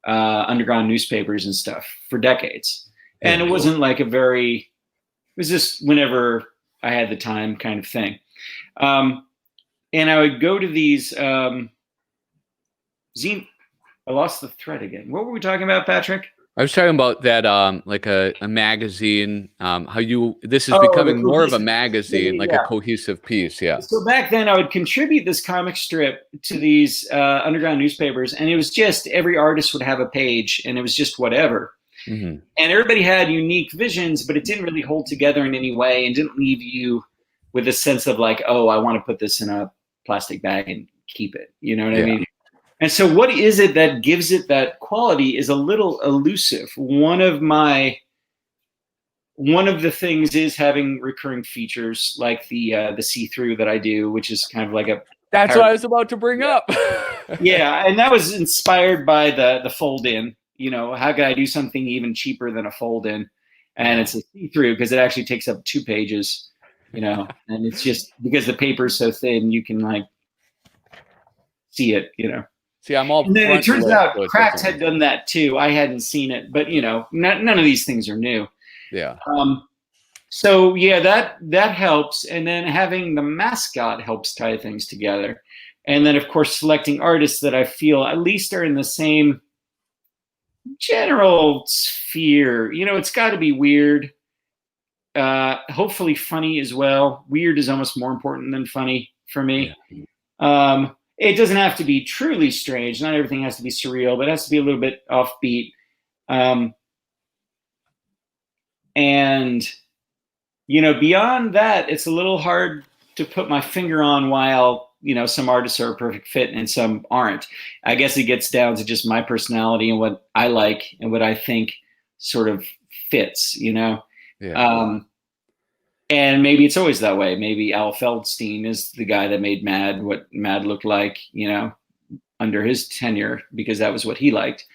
Speaker 2: underground newspapers and stuff for decades. And it wasn't like it was just whenever I had the time kind of thing. And I would go to these zine. I lost the thread again. What were we talking about, Patrick?
Speaker 1: I was talking about that, like a magazine, this is becoming more of a magazine, like a cohesive piece. Yeah.
Speaker 2: So back then I would contribute this comic strip to these underground newspapers, and it was just every artist would have a page, and it was just whatever. Mm-hmm. And everybody had unique visions, but it didn't really hold together in any way and didn't leave you with a sense of like, oh, I want to put this in a plastic bag and keep it. You know what I mean? And so what is it that gives it that quality is a little elusive. One of the things is having recurring features like the see-through that I do, which is kind of like
Speaker 1: that's what I was about to bring up.
Speaker 2: Yeah, and that was inspired by the fold-in. How could I do something even cheaper than a fold-in? And it's a see-through because it actually takes up 2 pages. and it's just because the paper's so thin, you can like see it,
Speaker 1: See, I'm all
Speaker 2: And then it turns
Speaker 1: front lit,
Speaker 2: out
Speaker 1: so it
Speaker 2: Cracks
Speaker 1: doesn't-
Speaker 2: had done that too. I hadn't seen it, but none of these things are new.
Speaker 1: Yeah.
Speaker 2: So yeah, that helps, and then having the mascot helps tie things together, and then of course selecting artists that I feel at least are in the same general sphere. It's got to be weird, hopefully funny as well. Weird is almost more important than funny for me. Yeah. It doesn't have to be truly strange. Not everything has to be surreal, but it has to be a little bit offbeat. And beyond that, it's a little hard to put my finger on while, some artists are a perfect fit and some aren't. I guess it gets down to just my personality and what I like and what I think sort of fits, Yeah. And maybe it's always that way. Maybe Al Feldstein is the guy that made Mad what Mad looked like, under his tenure, because that was what he liked.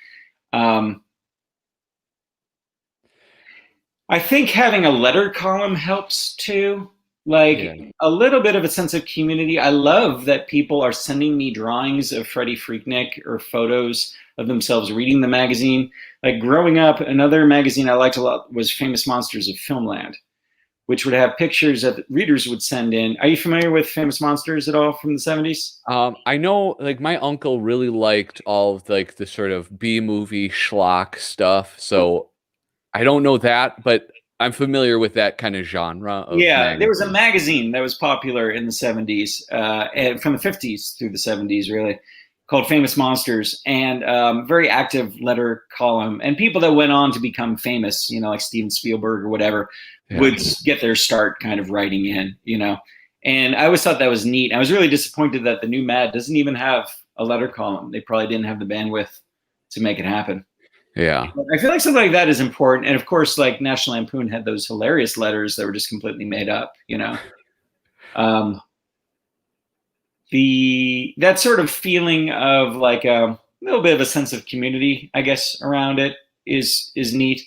Speaker 2: I think having a letter column helps too. A little bit of a sense of community. I love that people are sending me drawings of Freddie Freaknik or photos of themselves reading the magazine. Like growing up, another magazine I liked a lot was Famous Monsters of Filmland, which would have pictures that readers would send in. Are you familiar with Famous Monsters at all from the 70s?
Speaker 1: I know, like, my uncle really liked all of like the sort of B-movie schlock stuff. So I don't know that, but I'm familiar with that kind of genre of magazine.
Speaker 2: There was a magazine that was popular in the 70s, and from the 50s through the 70s, really, called Famous Monsters, and very active letter column. And people that went on to become famous, like Steven Spielberg or whatever, would get their start kind of writing in, And I always thought that was neat. I was really disappointed that the new Mad doesn't even have a letter column. They probably didn't have the bandwidth to make it happen.
Speaker 1: Yeah.
Speaker 2: I feel like something like that is important. And of course, like National Lampoon had those hilarious letters that were just completely made up, that sort of feeling of like a little bit of a sense of community, I guess, around it is neat.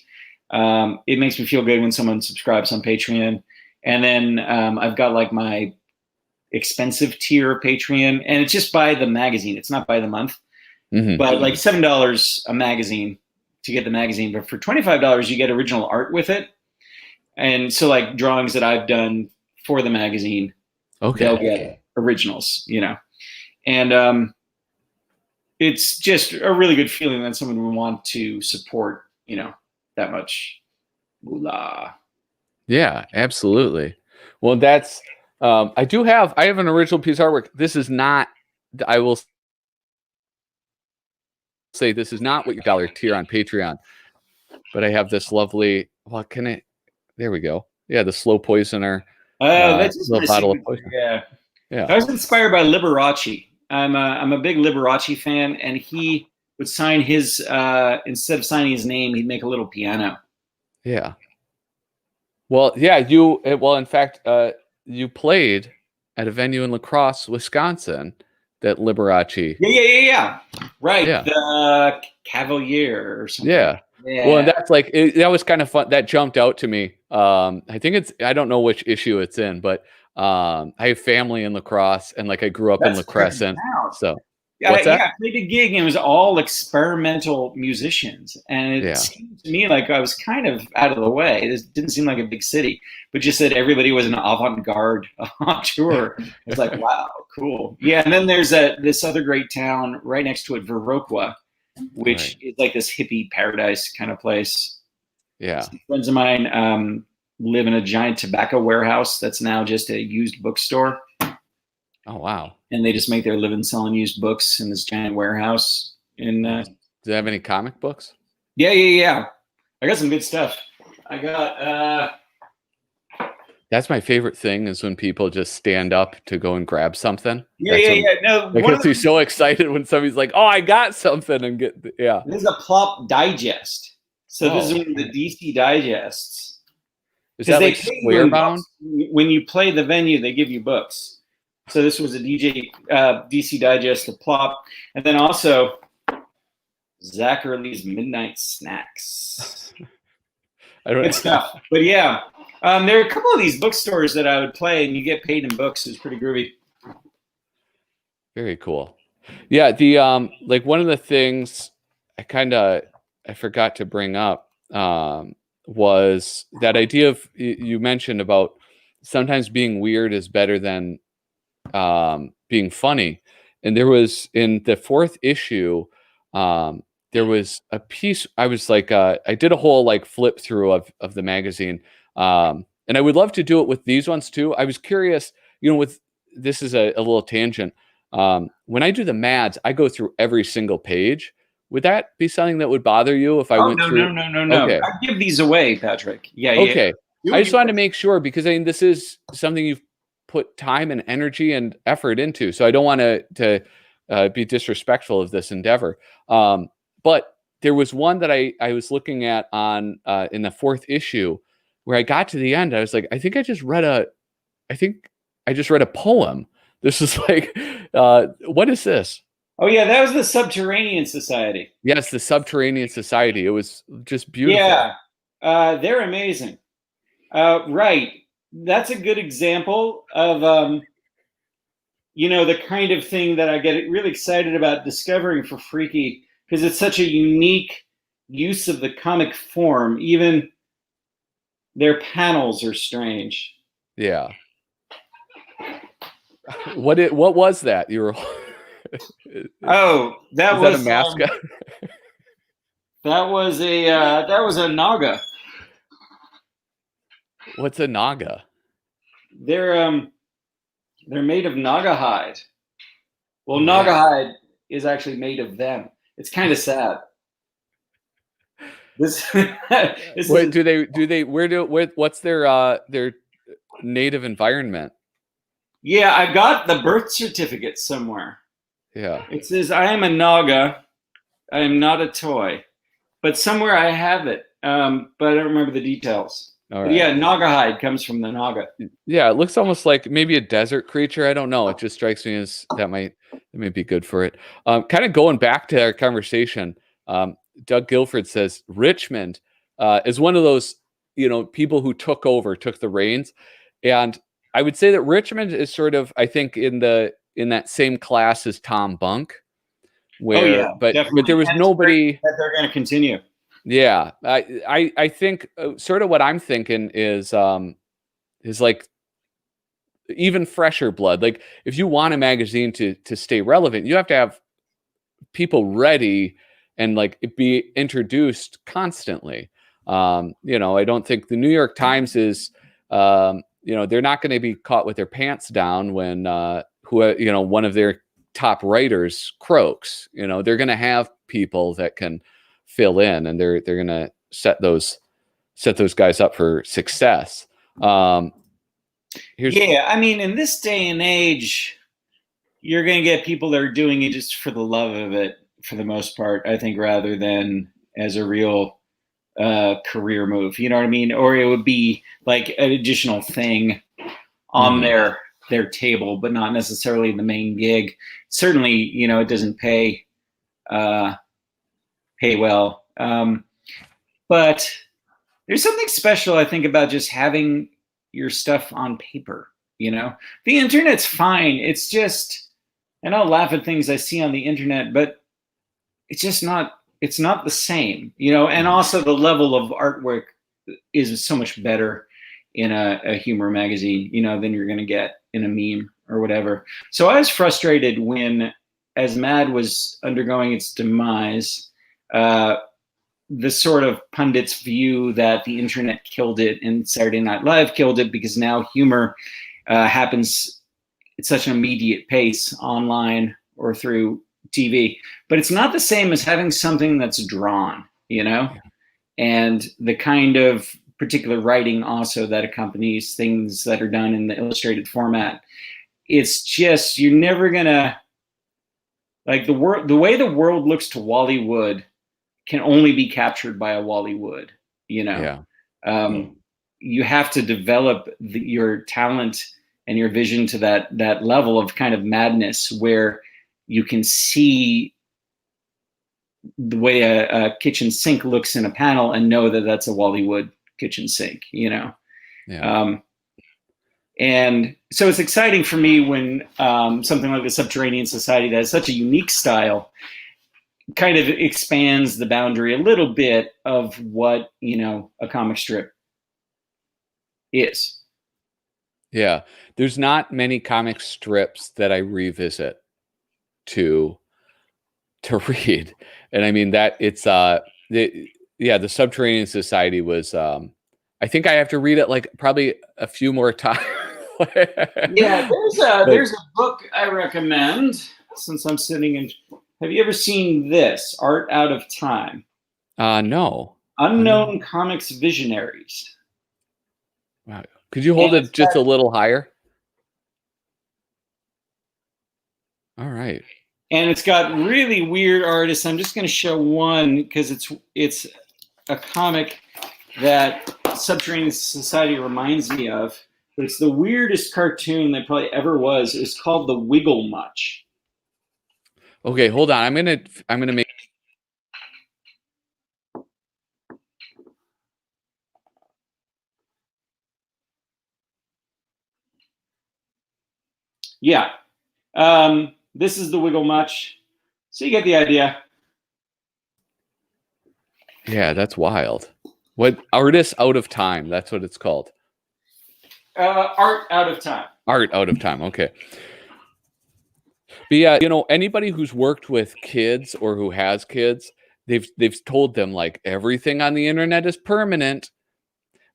Speaker 2: It makes me feel good when someone subscribes on Patreon. And then I've got like my expensive tier of Patreon, and it's just by the magazine. It's not by the month, but like $7 a magazine to get the magazine. But for $25, you get original art with it. And so like drawings that I've done for the magazine, they'll get originals, And it's just a really good feeling that someone would want to support, that much moolah.
Speaker 1: Yeah, absolutely. Well, that's I have an original piece of artwork. This is not, I will say, this is not what your dollar tier on Patreon, but I have this lovely, there we go. Yeah, the Slow Poisoner.
Speaker 2: That's just
Speaker 1: little bottle of poison.
Speaker 2: Yeah. I was inspired by Liberace. I'm a big Liberace fan, and he would sign his instead of signing his name, he'd make a little piano.
Speaker 1: Yeah. Well, yeah, in fact, you played at a venue in La Crosse, Wisconsin, that Liberace.
Speaker 2: Yeah. Right.
Speaker 1: Yeah.
Speaker 2: The Cavalier or something.
Speaker 1: Yeah. Well, and that's like, that was kind of fun. That jumped out to me. I think I don't know which issue it's in, but I have family in La Crosse, and like I grew up in La Crescent. So
Speaker 2: I played a gig and it was all experimental musicians. And it seemed to me like I was kind of out of the way. It didn't seem like a big city, but just that everybody was an avant-garde on tour. It's like, wow, cool. Yeah, and then there's this other great town right next to it, Viroqua, which is like this hippie paradise kind of place.
Speaker 1: Yeah.
Speaker 2: Some friends of mine live in a giant tobacco warehouse that's now just a used bookstore.
Speaker 1: Oh, wow.
Speaker 2: And they just make their living selling used books in this giant warehouse. Do
Speaker 1: they have any comic books?
Speaker 2: Yeah. I got some good stuff. I got...
Speaker 1: That's my favorite thing, is when people just stand up to go and grab something.
Speaker 2: Yeah. No,
Speaker 1: it gets me so excited when somebody's like, "Oh, I got something," and
Speaker 2: This is a Plop Digest. So this is one of the DC Digests.
Speaker 1: Is that like square bound?
Speaker 2: When you play the venue, they give you books. So this was a DC Digest of Plop. And then also Zachary Midnight Snacks.
Speaker 1: Good
Speaker 2: stuff. But yeah, There are a couple of these bookstores that I would play, and you get paid in books. It's pretty groovy.
Speaker 1: Very cool. Yeah, the like one of the things I forgot to bring up was that idea of you mentioned about sometimes being weird is better than being funny. And there was in the fourth issue, there was a piece. I was like, I did a whole like flip through of the magazine, and I would love to do it with these ones too. I was curious, with this is a little tangent. When I do the Mads, I go through every single page. Would that be something that would bother you if I went
Speaker 2: no,
Speaker 1: through?
Speaker 2: no.
Speaker 1: Okay.
Speaker 2: I give these away, Patrick. Yeah.
Speaker 1: Okay. I just wanted to make sure because I mean this is something you've put time and energy and effort into, so I don't want to be disrespectful of this endeavor. But there was one that I was looking at on in the fourth issue where I got to the end. I was like, I think I just read a poem. This is like, what is this?
Speaker 2: Oh yeah, that was the Subterranean Society.
Speaker 1: Yes, the Subterranean Society. It was just beautiful.
Speaker 2: Yeah, they're amazing. Right. That's a good example of, the kind of thing that I get really excited about discovering for Freaky, because it's such a unique use of the comic form. Even their panels are strange.
Speaker 1: Yeah. What was that? You were.
Speaker 2: Oh, that was
Speaker 1: a mascot.
Speaker 2: That was a Naga.
Speaker 1: What's a Naga?
Speaker 2: They're made of Naga hide. Well, Naga hide is actually made of them. It's kind of sad. What's their
Speaker 1: native environment?
Speaker 2: Yeah, I got the birth certificate somewhere.
Speaker 1: Yeah.
Speaker 2: It says, I am a Naga. I am not a toy. But somewhere I have it. But I don't remember the details. But yeah, Naga hide comes from the Naga.
Speaker 1: Yeah, it looks almost like maybe a desert creature. I don't know. It just strikes me as that might be good for it. Kind of going back to our conversation, Doug Guilford says Richmond is one of those, people who took the reins. And I would say that Richmond is sort of, I think, in that same class as Tom Bunk, where, but there was nobody
Speaker 2: that they're going to continue.
Speaker 1: Yeah, I think sort of what I'm thinking is like even fresher blood. Like if you want a magazine to stay relevant, you have to have people ready and like be introduced constantly. I don't think the New York Times is, they're not going to be caught with their pants down when one of their top writers croaks. They're going to have people that can fill in, and they're going to set those guys up for success.
Speaker 2: I mean, in this day and age, you're going to get people that are doing it just for the love of it, for the most part, I think, rather than as a real career move. You know what I mean? Or it would be like an additional thing on their table, but not necessarily the main gig. Certainly, it doesn't pay well. But there's something special, I think, about just having your stuff on paper. The internet's fine. It's just, and I'll laugh at things I see on the internet, but it's just not, it's not the same, and also the level of artwork is so much better in a humor magazine, than you're going to get in a meme or whatever. So I was frustrated when, as Mad was undergoing its demise, the sort of pundits view that the internet killed it and Saturday Night Live killed it because now humor happens at such an immediate pace online or through TV. But it's not the same as having something that's drawn, and the kind of particular writing also that accompanies things that are done in the illustrated format. It's just, you're never gonna, like, the way the world looks to Wally Wood can only be captured by a Wally Wood, You have to develop your talent and your vision to that level of kind of madness where you can see the way a kitchen sink looks in a panel and know that that's a Wally Wood kitchen sink,
Speaker 1: Yeah.
Speaker 2: And so it's exciting for me when something like the Subterranean Society that has such a unique style kind of expands the boundary a little bit of what, a comic strip is.
Speaker 1: Yeah. There's not many comic strips that I revisit to read. And I mean that it's the Subterranean Society was I think I have to read it like probably a few more times.
Speaker 2: Yeah, there's a book I recommend since I'm sitting in. Have you ever seen this, Art Out of Time?
Speaker 1: No.
Speaker 2: Unknown Comics Visionaries.
Speaker 1: Wow. Could you hold it just a little higher? All right.
Speaker 2: And it's got really weird artists. I'm just going to show one because it's a comic that Subterranean Society reminds me of. But it's the weirdest cartoon that probably ever was. It's called The Wiggle Much.
Speaker 1: Okay, hold on. I'm gonna make.
Speaker 2: Yeah. This is The Wiggle Much. So you get the idea.
Speaker 1: Yeah, that's wild. What Artist Out of Time? That's what it's called.
Speaker 2: Art Out of Time.
Speaker 1: Art Out of Time. Okay. But yeah, anybody who's worked with kids or who has kids, they've told them like everything on the internet is permanent,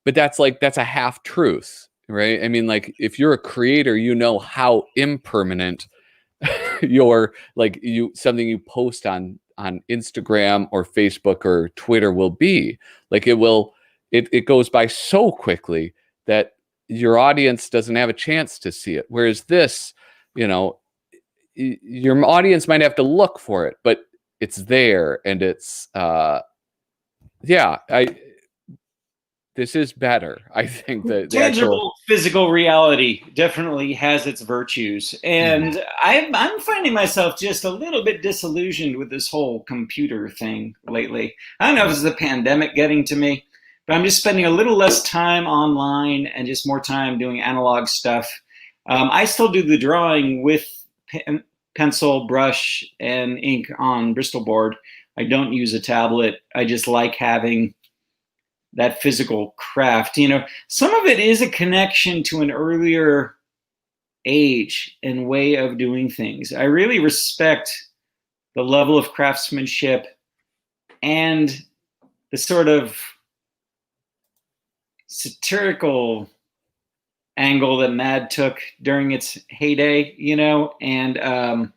Speaker 1: but that's a half truth, right? I mean, like if you're a creator, you know how impermanent your something you post on Instagram or Facebook or Twitter will be. Like it goes by so quickly that your audience doesn't have a chance to see it. Whereas this, your audience might have to look for it, but it's there, and it's this is better. I think the
Speaker 2: tangible physical reality definitely has its virtues, and I'm finding myself just a little bit disillusioned with this whole computer thing lately. I don't know if it's the pandemic getting to me, but I'm just spending a little less time online and just more time doing analog stuff. I still do the drawing with pencil, brush, and ink on Bristol board. I don't use a tablet. I just like having that physical craft. Some of it is a connection to an earlier age and way of doing things. I really respect the level of craftsmanship and the sort of satirical angle that Mad took during its heyday, and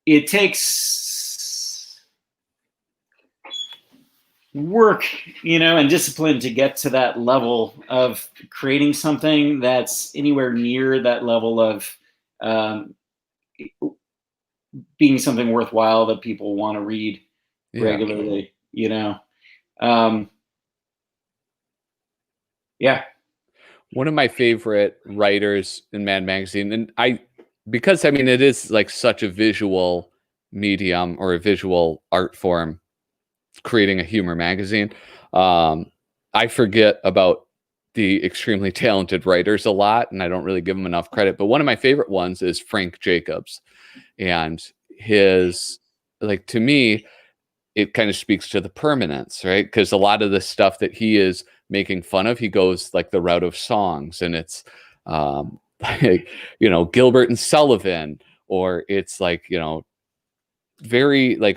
Speaker 2: it takes work, and discipline to get to that level of creating something that's anywhere near that level of being something worthwhile that people want to read regularly, yeah.
Speaker 1: One of my favorite writers in Mad Magazine, and because it is like such a visual medium or a visual art form, creating a humor magazine. I forget about the extremely talented writers a lot, and I don't really give them enough credit. But one of my favorite ones is Frank Jacobs, and his, to me, it kind of speaks to the permanence, right? Because a lot of the stuff that he is making fun of, he goes like the route of songs, and it's Gilbert and Sullivan, or it's very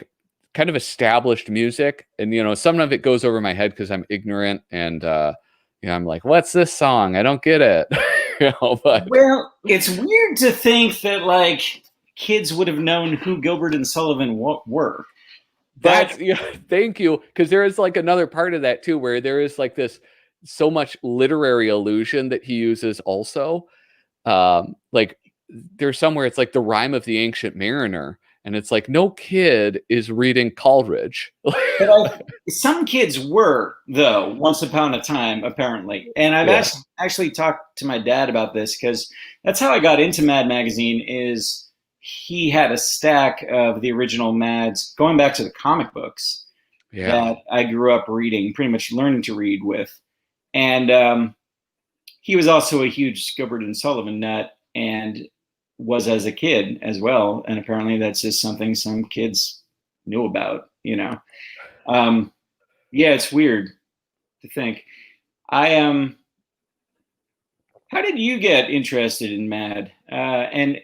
Speaker 1: kind of established music, and some of it goes over my head because I'm ignorant, and I'm like, what's this song? I don't get it. But
Speaker 2: well, it's weird to think that kids would have known who Gilbert and Sullivan were.
Speaker 1: That's thank you, because there is another part of that too, where there is this so much literary allusion that he uses also. There's somewhere it's the rhyme of the Ancient Mariner, and it's no kid is reading Coleridge.
Speaker 2: But some kids were, though, once upon a time, apparently. And I've actually talked to my dad about this, because that's how I got into Mad Magazine. Is he had a stack of the original Mads going back to the comic books,
Speaker 1: Yeah.
Speaker 2: that I grew up reading, pretty much learning to read with. And he was also a huge Gilbert and Sullivan nut, and was as a kid as well. And apparently that's just something some kids knew about, Yeah, it's weird to think. I How did you get interested in Mad? And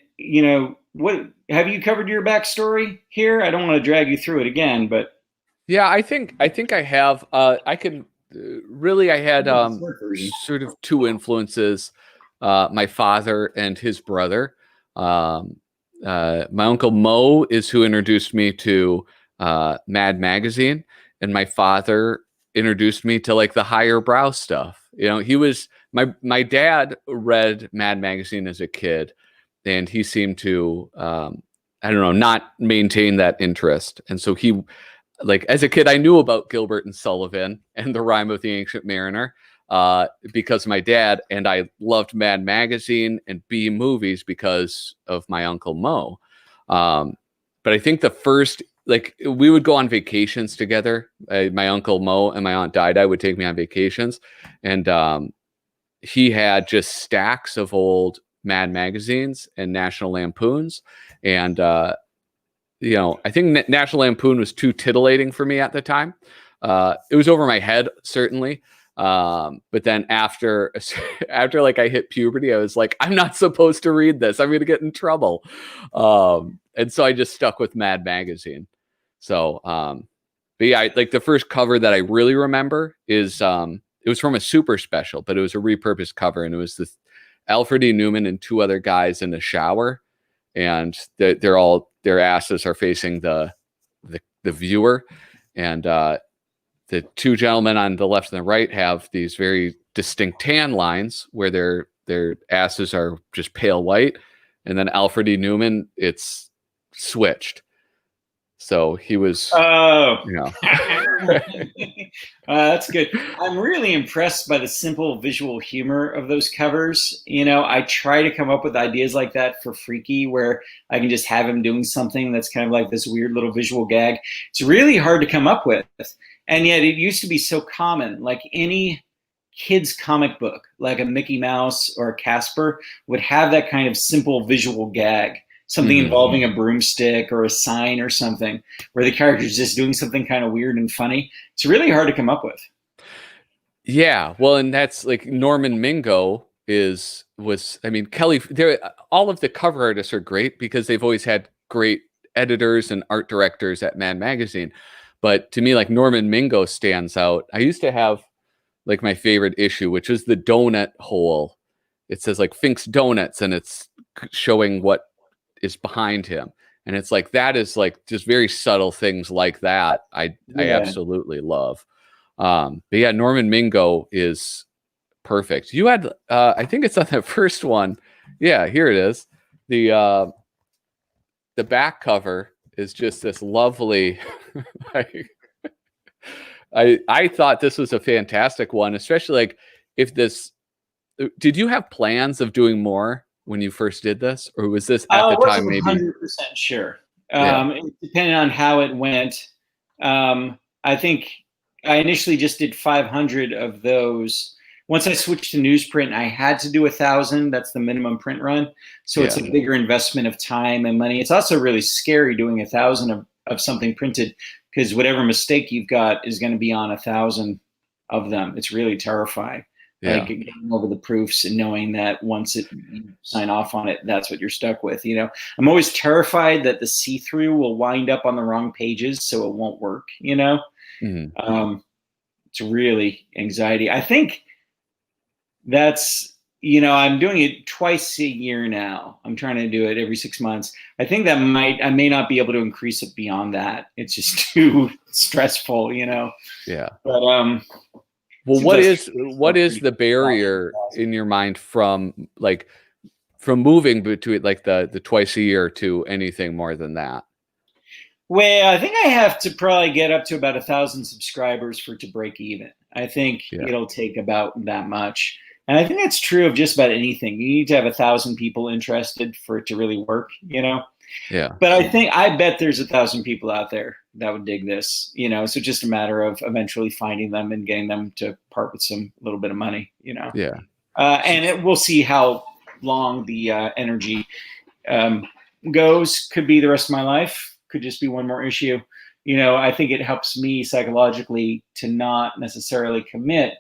Speaker 2: what have you covered your backstory here? I don't want to drag you through it again, but
Speaker 1: Yeah, I think I have. I can really. I had
Speaker 2: short version.
Speaker 1: sort of two influences: my father and his brother. Um, my uncle Mo is who introduced me to Mad Magazine, and my father introduced me to like the higher brow stuff. He was my dad read Mad Magazine as a kid, and he seemed to I don't know, not maintain that interest, and so he, like, as a kid, I knew about Gilbert and Sullivan and the Rime of the Ancient Mariner because of my dad, and I loved Mad Magazine and B movies because of my Uncle Mo. But I think the first, like, we would go on vacations together. My Uncle Mo and my Aunt Dida would take me on vacations, and he had just stacks of old Mad magazines and National Lampoons, and I think National Lampoon was too titillating for me at the time. It was over my head, certainly. But then after like I hit puberty, I was like, I'm not supposed to read this. I'm going to get in trouble. And so I just stuck with Mad Magazine. So, but yeah, like the first cover that I really remember is, it was from a super special, but it was a repurposed cover, and it was this Alfred E. Newman and two other guys in the shower, and their asses are facing the viewer, and the two gentlemen on the left and the right have these very distinct tan lines where their asses are just pale white, and then Alfred E. Newman, it's switched. So he was,
Speaker 2: Oh,
Speaker 1: you know,
Speaker 2: that's good. I'm really impressed by the simple visual humor of those covers. I try to come up with ideas like that for Freaky, where I can just have him doing something that's kind of like this weird little visual gag. It's really hard to come up with. And yet it used to be so common. Like any kid's comic book, like a Mickey Mouse or a Casper, would have that kind of simple visual gag. Something involving a broomstick or a sign or something, where the character's just doing something kind of weird and funny. It's really hard to come up with.
Speaker 1: Yeah, well, and that's like Norman Mingo Kelly. All of the cover artists are great because they've always had great editors and art directors at Mad Magazine. But to me, like, Norman Mingo stands out. I used to have like my favorite issue, which is the donut hole. It says like Fink's Donuts, and it's showing what is behind him, and it's like, that is like just very subtle things like that I absolutely love. But yeah, Norman Mingo is perfect. You had I think it's on the first one. Yeah, here it is. The back cover is just this lovely I thought this was a fantastic one, especially like, if this, did you have plans of doing more when you first did this, or was this at the time maybe?
Speaker 2: 100% sure. Depending on how it went, I think I initially just did 500 of those. Once I switched to newsprint, I had to do 1,000. That's the minimum print run. So it's a bigger investment of time and money. It's also really scary doing 1,000 of something printed, because whatever mistake you've got is going to be on 1,000 of them. It's really terrifying.
Speaker 1: Yeah.
Speaker 2: Like getting over the proofs and knowing that once you sign off on it, that's what you're stuck with. I'm always terrified that the see-through will wind up on the wrong pages, so it won't work. It's really anxiety. I think that's, I'm doing it twice a year now. I'm trying to do it every 6 months. I think I may not be able to increase it beyond that. It's just too stressful,
Speaker 1: Yeah.
Speaker 2: But
Speaker 1: well, what is the barrier in your mind from moving between like the twice a year to anything more than that?
Speaker 2: Well, I think I have to probably get up to about 1,000 subscribers for it to break even. I think it'll take about that much. And I think that's true of just about anything. You need to have 1,000 people interested for it to really work,
Speaker 1: Yeah.
Speaker 2: But I bet there's 1,000 people out there would dig this, you know. So just a matter of eventually finding them and getting them to part with some little bit of money, you know.
Speaker 1: Yeah.
Speaker 2: We'll see how long the energy goes. Could be the rest of my life. Could just be one more issue. You know, I think it helps me psychologically to not necessarily commit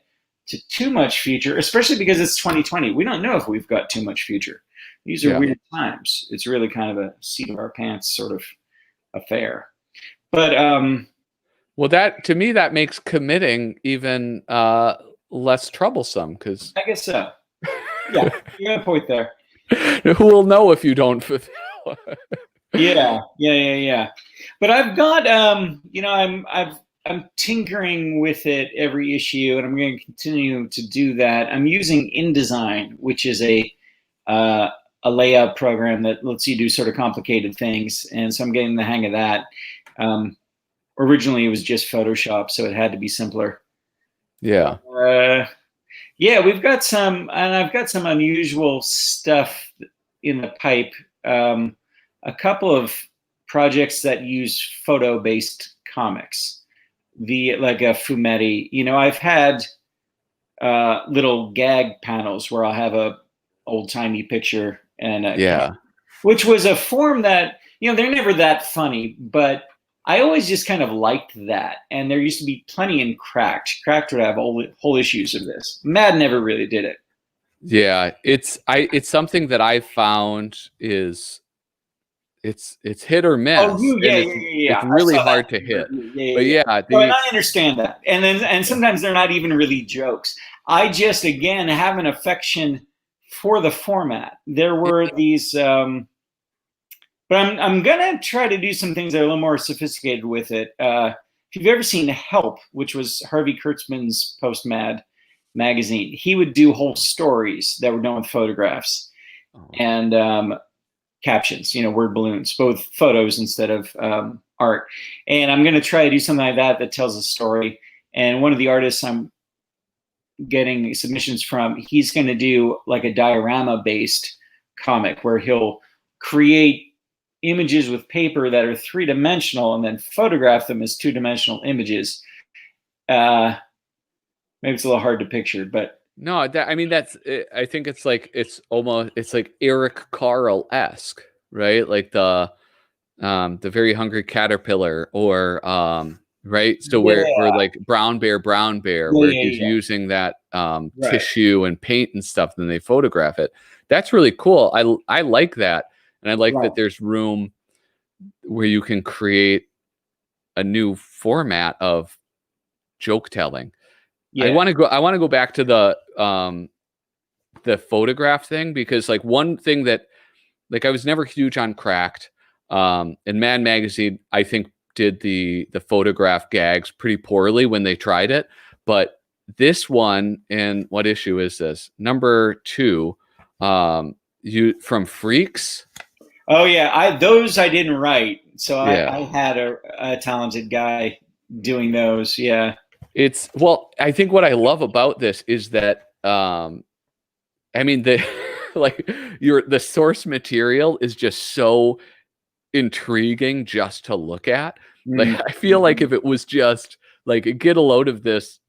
Speaker 2: to too much future, especially because it's 2020. We don't know if we've got too much future. These are weird times. It's really kind of a seat of our pants sort of affair. But
Speaker 1: well, that to me that makes committing even less troublesome, because
Speaker 2: I guess so. Yeah, you got a point there.
Speaker 1: Who will know if you don't fulfill?
Speaker 2: Yeah. But I've got you know, I'm tinkering with it every issue, and I'm going to continue to do that. I'm using InDesign, which is a layout program that lets you do sort of complicated things, and so I'm getting the hang of that. Originally, it was just Photoshop, so it had to be simpler.
Speaker 1: Yeah.
Speaker 2: Yeah, we've got some, and I've got some unusual stuff in the pipe. A couple of projects that use photo-based comics, like a fumetti. You know, I've had little gag panels where I'll have a old-timey picture and which was a form that, you know, they're never that funny, but I always just kind of liked that. And there used to be plenty in Cracked. Cracked would have whole issues of this. Mad never really did it.
Speaker 1: Yeah, it's something that I've found is it's hit or miss.
Speaker 2: Oh,
Speaker 1: It's really hard to hit.
Speaker 2: But I understand that. And sometimes they're not even really jokes. I just, again, have an affection for the format. There were these, but I'm gonna try to do some things that are a little more sophisticated with it. If you've ever seen Help, which was Harvey Kurtzman's post-Mad magazine, he would do whole stories that were done with photographs and captions, you know, word balloons, both photos instead of art. And I'm going to try to do something like that tells a story. And one of the artists I'm getting submissions from, he's going to do like a diorama-based comic where he'll create images with paper that are three-dimensional and then photograph them as two-dimensional images. Maybe it's a little hard to picture, but
Speaker 1: no, I mean, I think it's like it's like Eric Carle-esque, right? Like the Very Hungry Caterpillar, or right. So where like Brown Bear, where he's using that tissue and paint and stuff, then they photograph it. That's really cool. I like that, and I like that there's room where you can create a new format of joke telling. I want to go back to the photograph thing, because like one thing that, like, I was never huge on Cracked, and Mad Magazine I think did the photograph gags pretty poorly when they tried it, but this one, and what issue is this? Number 2, from Freaks.
Speaker 2: Oh yeah, those I didn't write, so I had a talented guy doing those. Yeah.
Speaker 1: I think what I love about this is that, I mean, the source material is just so intriguing just to look at. Like, I feel like if it was just like, get a load of this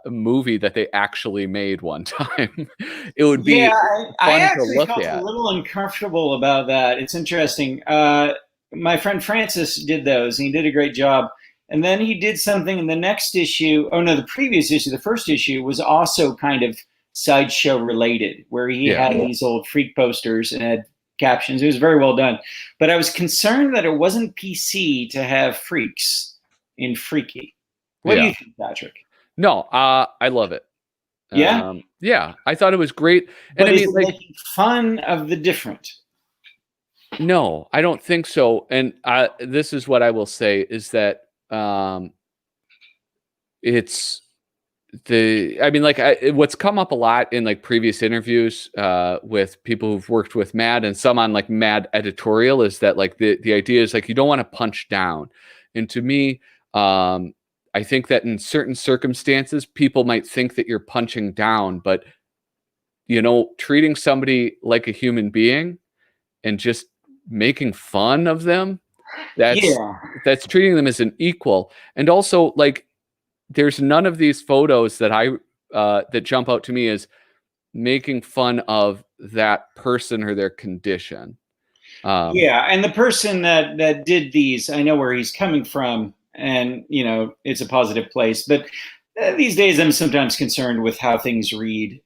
Speaker 1: movie that they actually made one time, it would be fun to look at.
Speaker 2: A little uncomfortable about that. It's interesting. My friend Francis did those, and he did a great job. And then he did something in the next issue. Oh no, the previous issue, the first issue, was also kind of sideshow related, where he had these old freak posters and had captions. It was very well done. But I was concerned that it wasn't PC to have freaks in Freaky. What do you think, Patrick?
Speaker 1: No, I love it.
Speaker 2: Yeah?
Speaker 1: Yeah, I thought it was great.
Speaker 2: And but is it making fun of the different?
Speaker 1: No, I don't think so. And this is what I will say, is that it's what's come up a lot in like previous interviews with people who've worked with Mad, and some on like Mad editorial, is that like the idea is like, you don't want to punch down. And to me, I think that in certain circumstances, people might think that you're punching down, but, you know, treating somebody like a human being and just making fun of them that's treating them as an equal. And also, like, there's none of these photos that that jump out to me as making fun of that person or their condition.
Speaker 2: And the person that did these, I know where he's coming from, and it's a positive place. But these days, I'm sometimes concerned with how things read.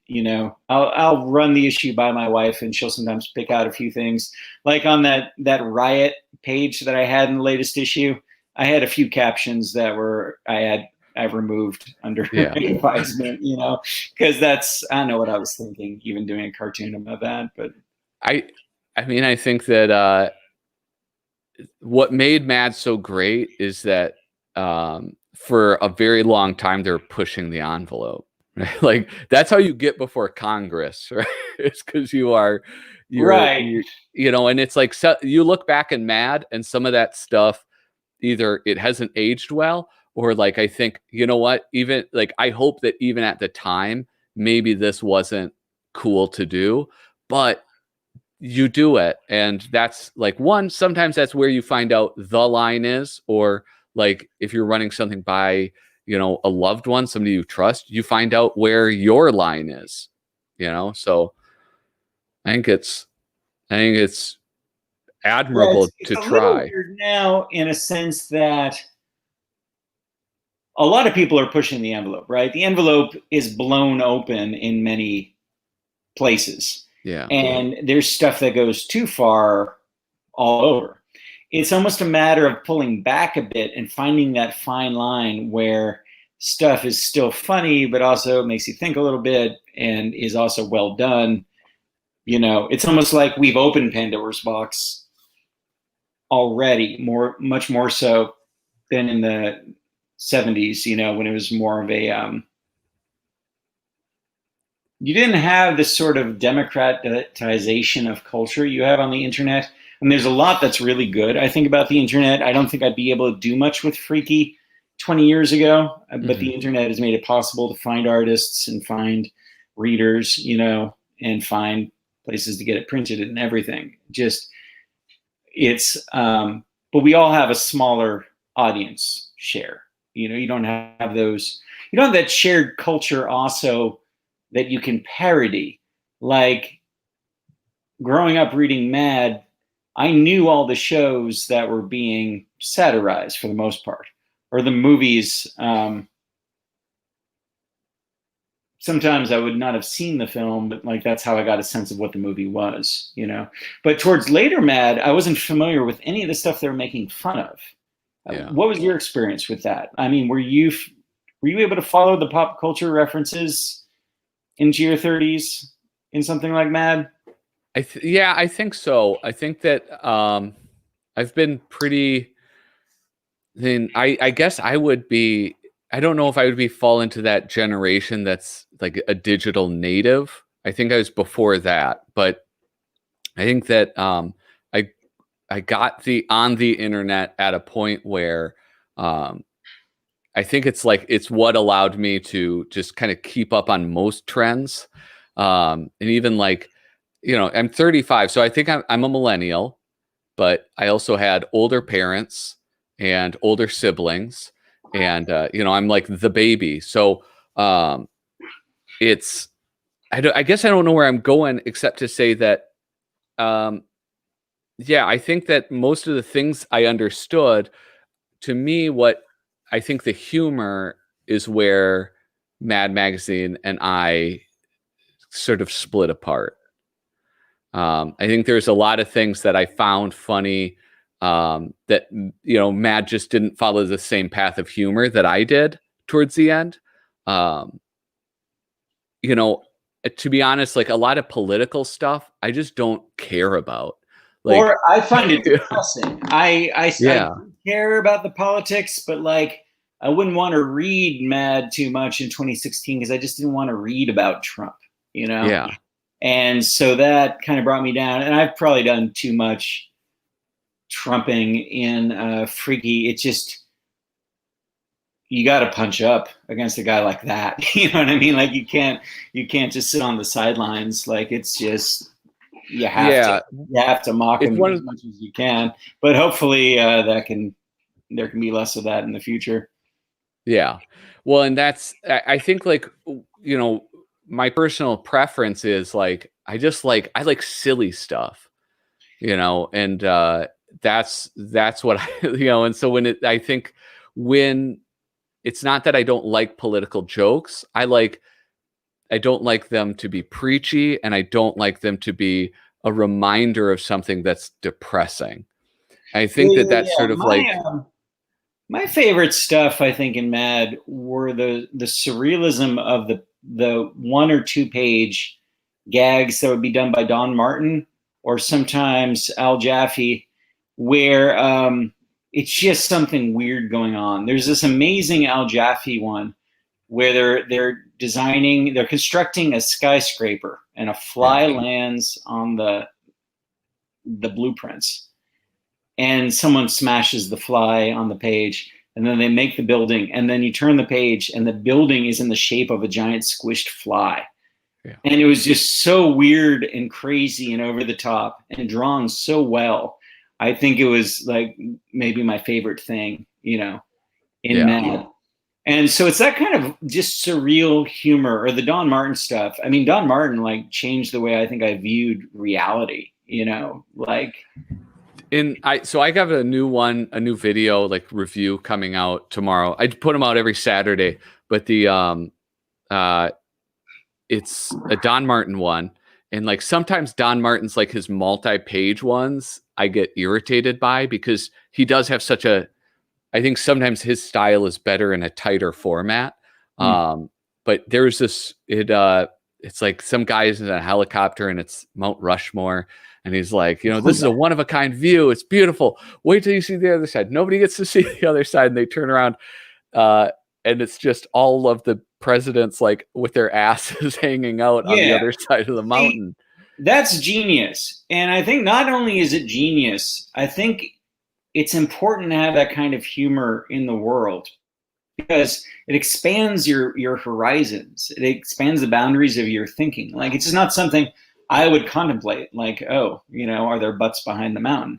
Speaker 2: I'll run the issue by my wife, and she'll sometimes pick out a few things. Like on that riot page that I had in the latest issue, I had a few captions that I've removed under advisement. Because I don't know what I was thinking, even doing a cartoon about that. But
Speaker 1: I mean, I think that what made Mad so great is that for a very long time they're pushing the envelope. Right? Like, that's how you get before Congress, right? It's because you're right. And it's like, so you look back in Mad, and some of that stuff, either it hasn't aged well, or like, I think, you know what, even like, I hope that even at the time, maybe this wasn't cool to do, but you do it. And that's like, sometimes that's where you find out the line is, or like if you're running something by, a loved one, somebody you trust, you find out where your line is, so I think it's admirable to try.
Speaker 2: A little weird now, in a sense that a lot of people are pushing the envelope, right? The envelope is blown open in many places.
Speaker 1: Yeah.
Speaker 2: And there's stuff that goes too far all over. It's almost a matter of pulling back a bit and finding that fine line where stuff is still funny, but also makes you think a little bit and is also well done. It's almost like we've opened Pandora's box already, much more so than in the 70s, when it was more of a you didn't have this sort of democratization of culture you have on the internet. And there's a lot that's really good, I think, about the internet. I don't think I'd be able to do much with Freaky 20 years ago, but the internet has made it possible to find artists and find readers, and find places to get it printed and everything. But we all have a smaller audience share. You don't have that shared culture also that you can parody. Like, growing up reading Mad, I knew all the shows that were being satirized for the most part, or the movies. Sometimes I would not have seen the film, but like, that's how I got a sense of what the movie was, But towards later Mad, I wasn't familiar with any of the stuff they were making fun of.
Speaker 1: Yeah.
Speaker 2: What was your experience with that? I mean, were you able to follow the pop culture references into your 30s in something like Mad?
Speaker 1: I think so. I think that I've been pretty. Then I guess I would be. I don't know if I would fall into that generation that's like a digital native. I think I was before that, but I think that I got on the internet at a point where I think it's what allowed me to just kind of keep up on most trends. And even like, I'm 35, so I think I'm a millennial, but I also had older parents and older siblings, and I'm like the baby. So I guess I don't know where I'm going, except to say that I think that most of the things I understood, to me, what I think the humor is where Mad Magazine and I sort of split apart. I think there's a lot of things that I found funny that, Mad just didn't follow the same path of humor that I did towards the end. To be honest, like a lot of political stuff, I just don't care about. Like,
Speaker 2: or I find it depressing. I care about the politics, but like, I wouldn't want to read Mad too much in 2016 because I just didn't want to read about Trump,
Speaker 1: Yeah.
Speaker 2: And so that kind of brought me down. And I've probably done too much Trumping in Freaky. It's just, you got to punch up against a guy like that. You know what I mean? Like, you can't just sit on the sidelines. Like, it's just, you have to mock
Speaker 1: It's
Speaker 2: him as much as you can. But hopefully there can be less of that in the future.
Speaker 1: Yeah. Well, and that's, I think, like, you know, my personal preference is like, I like silly stuff, you know, and that's what I, you know, and so I think when it's not that I don't like political jokes, I don't like them to be preachy, and I don't like them to be a reminder of something that's depressing. I think that's sort of
Speaker 2: my favorite stuff, I think, in Mad were the surrealism of the 1 or 2 page gags that would be done by Don Martin or sometimes Al Jaffe, where it's just something weird going on. There's this amazing Al Jaffe one where they're constructing a skyscraper and a fly lands on the blueprints, and someone smashes the fly on the page, and then they make the building, and then you turn the page and the building is in the shape of a giant squished fly. Yeah. And it was just so weird and crazy and over the top and drawn so well. I think it was like maybe my favorite thing, you know, in Mad. And so it's that kind of just surreal humor, or the Don Martin stuff. I mean, Don Martin like changed the way I think I viewed reality, you know, like.
Speaker 1: So I got a new video like review coming out tomorrow. I put them out every Saturday, but it's a Don Martin one. And like sometimes Don Martin's like his multi-page ones I get irritated by, because he does have I think sometimes his style is better in a tighter format. But there's it's like some guys in a helicopter and it's Mount Rushmore. And he's like, you know, this is a one-of-a-kind view. It's beautiful. Wait till you see the other side. Nobody gets to see the other side. And they turn around, and it's just all of the presidents like with their asses hanging out on the other side of the mountain.
Speaker 2: That's genius. And I think not only is it genius, I think it's important to have that kind of humor in the world, because it expands your horizons. It expands the boundaries of your thinking. Like, it's just not something I would contemplate, like, oh, you know, are there butts behind the mountain?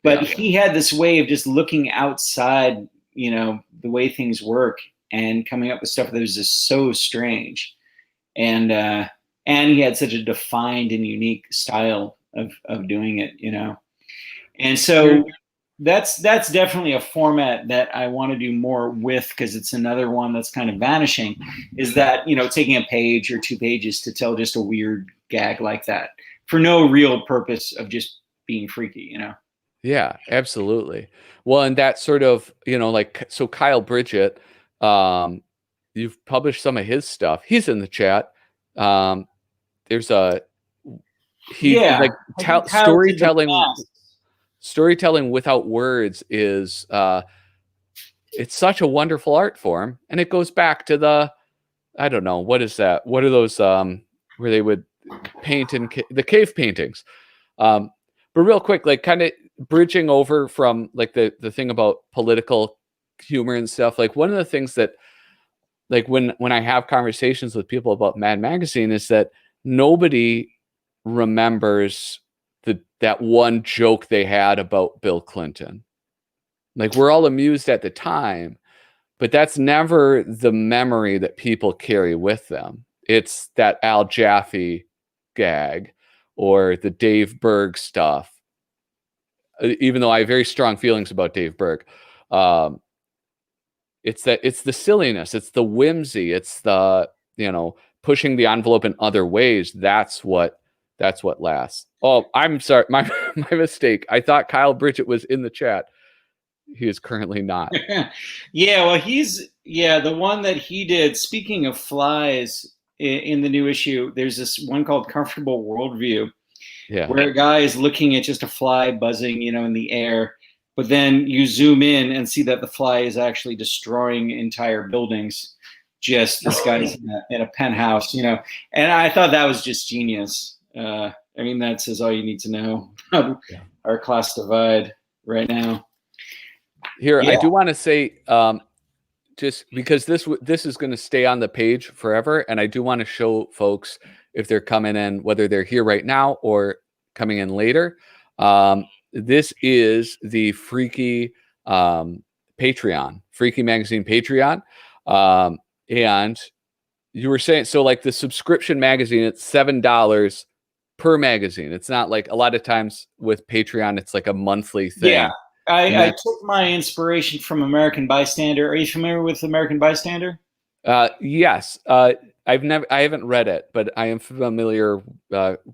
Speaker 2: But he had this way of just looking outside, you know, the way things work and coming up with stuff that was just so strange. And he had such a defined and unique style of doing it, you know. And so that's definitely a format that I want to do more with, because it's another one that's kind of vanishing, is that, you know, taking a page or 2 pages to tell just a weird gag like that for no real purpose of just being freaky, you know?
Speaker 1: Yeah, absolutely. Well, and that sort of, you know, like, so Kyle Bridget, you've published some of his stuff. He's in the chat. There's storytelling without words is it's such a wonderful art form, and it goes back to I don't know, what is that? What are those where they would paint in the cave paintings? But real quick, like kind of bridging over from like the thing about political humor and stuff, like one of the things that, like, when I have conversations with people about Mad Magazine, is that nobody remembers that one joke they had about Bill Clinton. Like, we're all amused at the time, but that's never the memory that people carry with them. It's that Al Jaffe gag or the Dave Berg stuff. Even though I have very strong feelings about Dave Berg, it's the silliness, it's the whimsy, it's the, you know, pushing the envelope in other ways. That's what lasts. Oh, I'm sorry, my mistake. I thought Kyle Bridget was in the chat. He is currently not.
Speaker 2: Yeah, well, the one that he did. Speaking of flies, in the new issue, there's this one called Comfortable Worldview, where a guy is looking at just a fly buzzing, you know, in the air, but then you zoom in and see that the fly is actually destroying entire buildings. Just this guy's in a penthouse, you know, and I thought that was just genius. I mean, that says all you need to know about our class divide right now.
Speaker 1: Here, I do want to say, just because this is going to stay on the page forever, and I do want to show folks, if they're coming in, whether they're here right now or coming in later. This is the Freaky Patreon, Freaky Magazine Patreon. And you were saying, so like the subscription magazine, it's $7 per magazine. It's not like a lot of times with Patreon, it's like a monthly thing.
Speaker 2: Yeah. I took my inspiration from American Bystander. Are you familiar with American Bystander?
Speaker 1: Yes. I haven't read it, but I am familiar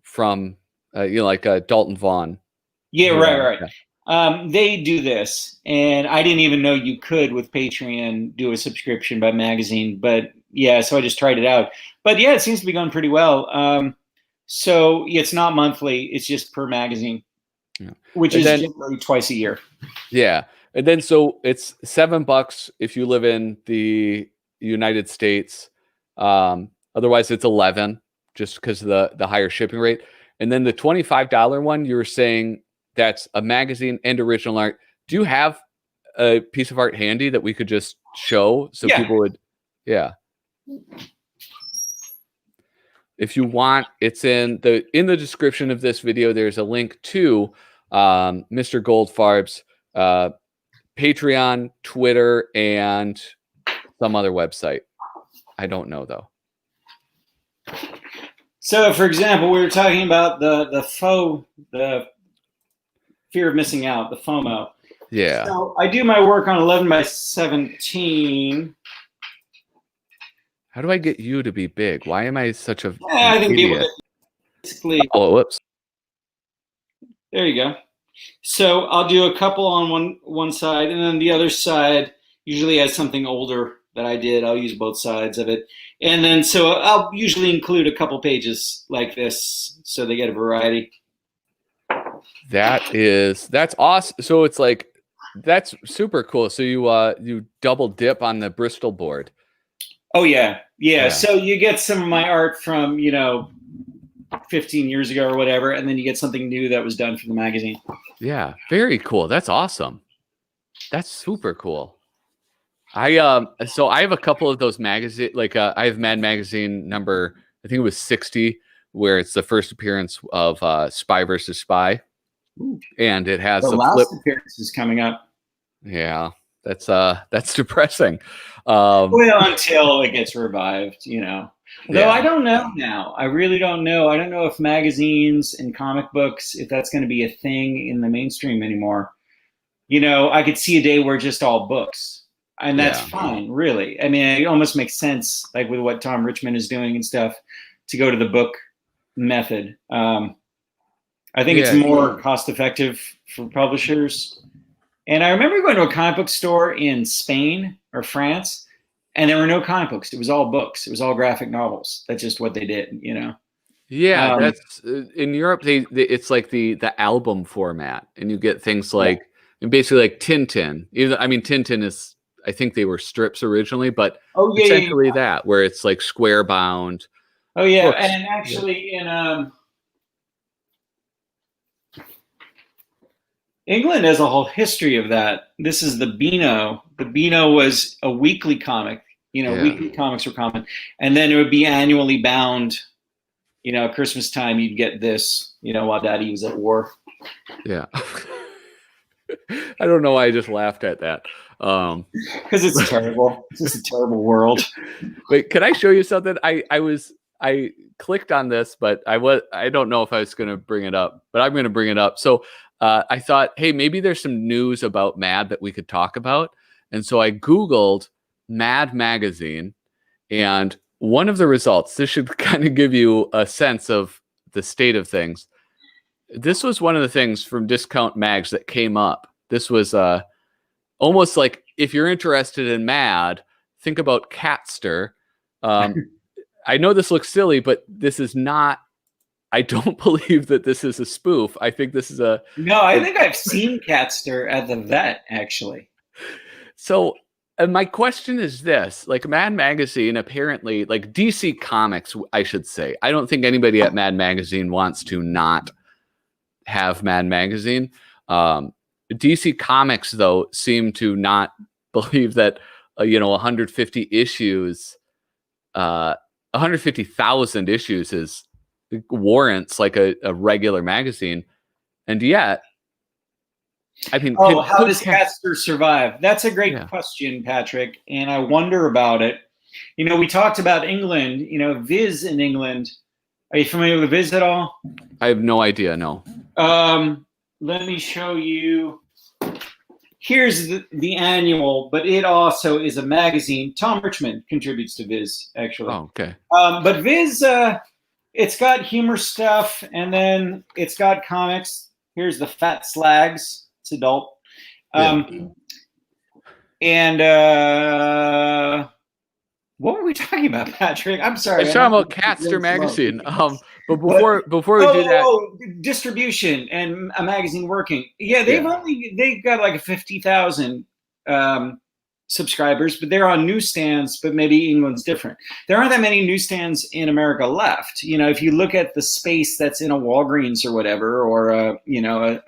Speaker 1: from like Dalton Vaughn.
Speaker 2: Yeah, right. Yeah. They do this, and I didn't even know you could with Patreon do a subscription by magazine. But yeah, so I just tried it out. But yeah, it seems to be going pretty well. So it's not monthly; it's just per magazine, which is generally twice a year.
Speaker 1: Yeah, and then so it's $7 if you live in the United States. Otherwise, it's $11 just because of the higher shipping rate. And then the $25 one, you were saying that's a magazine and original art. Do you have a piece of art handy that we could just show so people would? Yeah. If you want, it's in the description of this video. There's a link to Mr. Goldfarb's Patreon, Twitter, and some other website. I don't know though.
Speaker 2: So, for example, we were talking about the fear of missing out, the FOMO.
Speaker 1: Yeah.
Speaker 2: So I do my work on 11 by 17.
Speaker 1: How do I get you to be big? Why am I such a
Speaker 2: I think
Speaker 1: idiot?
Speaker 2: Basically.
Speaker 1: Oh, whoops.
Speaker 2: There you go. So I'll do a couple on one side, and then the other side usually has something older that I did. I'll use both sides of it. And then so I'll usually include a couple pages like this so they get a variety.
Speaker 1: That's awesome. So it's like, that's super cool. So you double dip on the Bristol board.
Speaker 2: Oh yeah. So you get some of my art from 15 years ago or whatever, and then you get something new that was done for the magazine.
Speaker 1: Yeah, very cool. That's awesome. That's super cool. So I have a couple of those magazine, like I have Mad Magazine number, I think it was 60, where it's the first appearance of Spy versus Spy. Ooh. And it has
Speaker 2: the last appearance is coming up.
Speaker 1: Yeah, that's depressing.
Speaker 2: Well, until it gets revived, Though I don't know now. I really don't know. I don't know if magazines and comic books, if that's going to be a thing in the mainstream anymore. I could see a day where just all books. And that's fine, really. I mean, it almost makes sense, like with what Tom Richmond is doing and stuff, to go to the book method. I think it's more cost-effective for publishers. And I remember going to a comic book store in Spain or France, and there were no comic books. It was all books. It was all graphic novels. That's just what they did,
Speaker 1: Yeah, that's in Europe. It's like the album format, and you get things like basically like Tintin. Tintin is. I think they were strips originally, but essentially that, where it's like square bound.
Speaker 2: Oh yeah, books. And actually in England has a whole history of that. This is the Beano. The Beano was a weekly comic. Weekly comics were common, and then it would be annually bound. At Christmas time, you'd get this. While Daddy was at war. Yeah.
Speaker 1: I don't know why I just laughed at that.
Speaker 2: Because it's terrible. It's just a terrible world.
Speaker 1: Wait, can I show you something? I clicked on this, but I don't know if I was going to bring it up, but I'm going to bring it up. So I thought, hey, maybe there's some news about Mad that we could talk about. And so I Googled Mad Magazine, and one of the results, this should kind of give you a sense of the state of things. This was one of the things from Discount Mags that came up. This was almost like, if you're interested in Mad, think about Catster. I know this looks silly, but this is not. I don't believe that this is a spoof. I think this is a.
Speaker 2: No, I think I've seen Catster at the vet, actually.
Speaker 1: So my question is this: like Mad Magazine, apparently, like DC Comics, I should say. I don't think anybody at Mad Magazine wants to not have Mad Magazine. DC Comics, though, seem to not believe that 150 issues, 150,000 issues is warrants like a regular magazine. And yet, I mean,
Speaker 2: how does Catster survive? That's a great question, Patrick, and I wonder about it. You know, we talked about England, you know, Viz in England. Are you familiar with Viz at all?
Speaker 1: I have no idea, no.
Speaker 2: Let me show you. Here's the annual, but it also is a magazine. Tom Richmond contributes to Viz, actually.
Speaker 1: Oh, okay.
Speaker 2: But Viz, it's got humor stuff, and then it's got comics. Here's the Fat Slags. It's adult. And what were we talking about, Patrick? I'm sorry.
Speaker 1: I was talking about Catster magazine. But before we do that,
Speaker 2: distribution and a magazine working. Yeah, they've got like a 50,000 subscribers, but they're on newsstands. But maybe England's different. There aren't that many newsstands in America left. You know, if you look at the space that's in a Walgreens or whatever, or a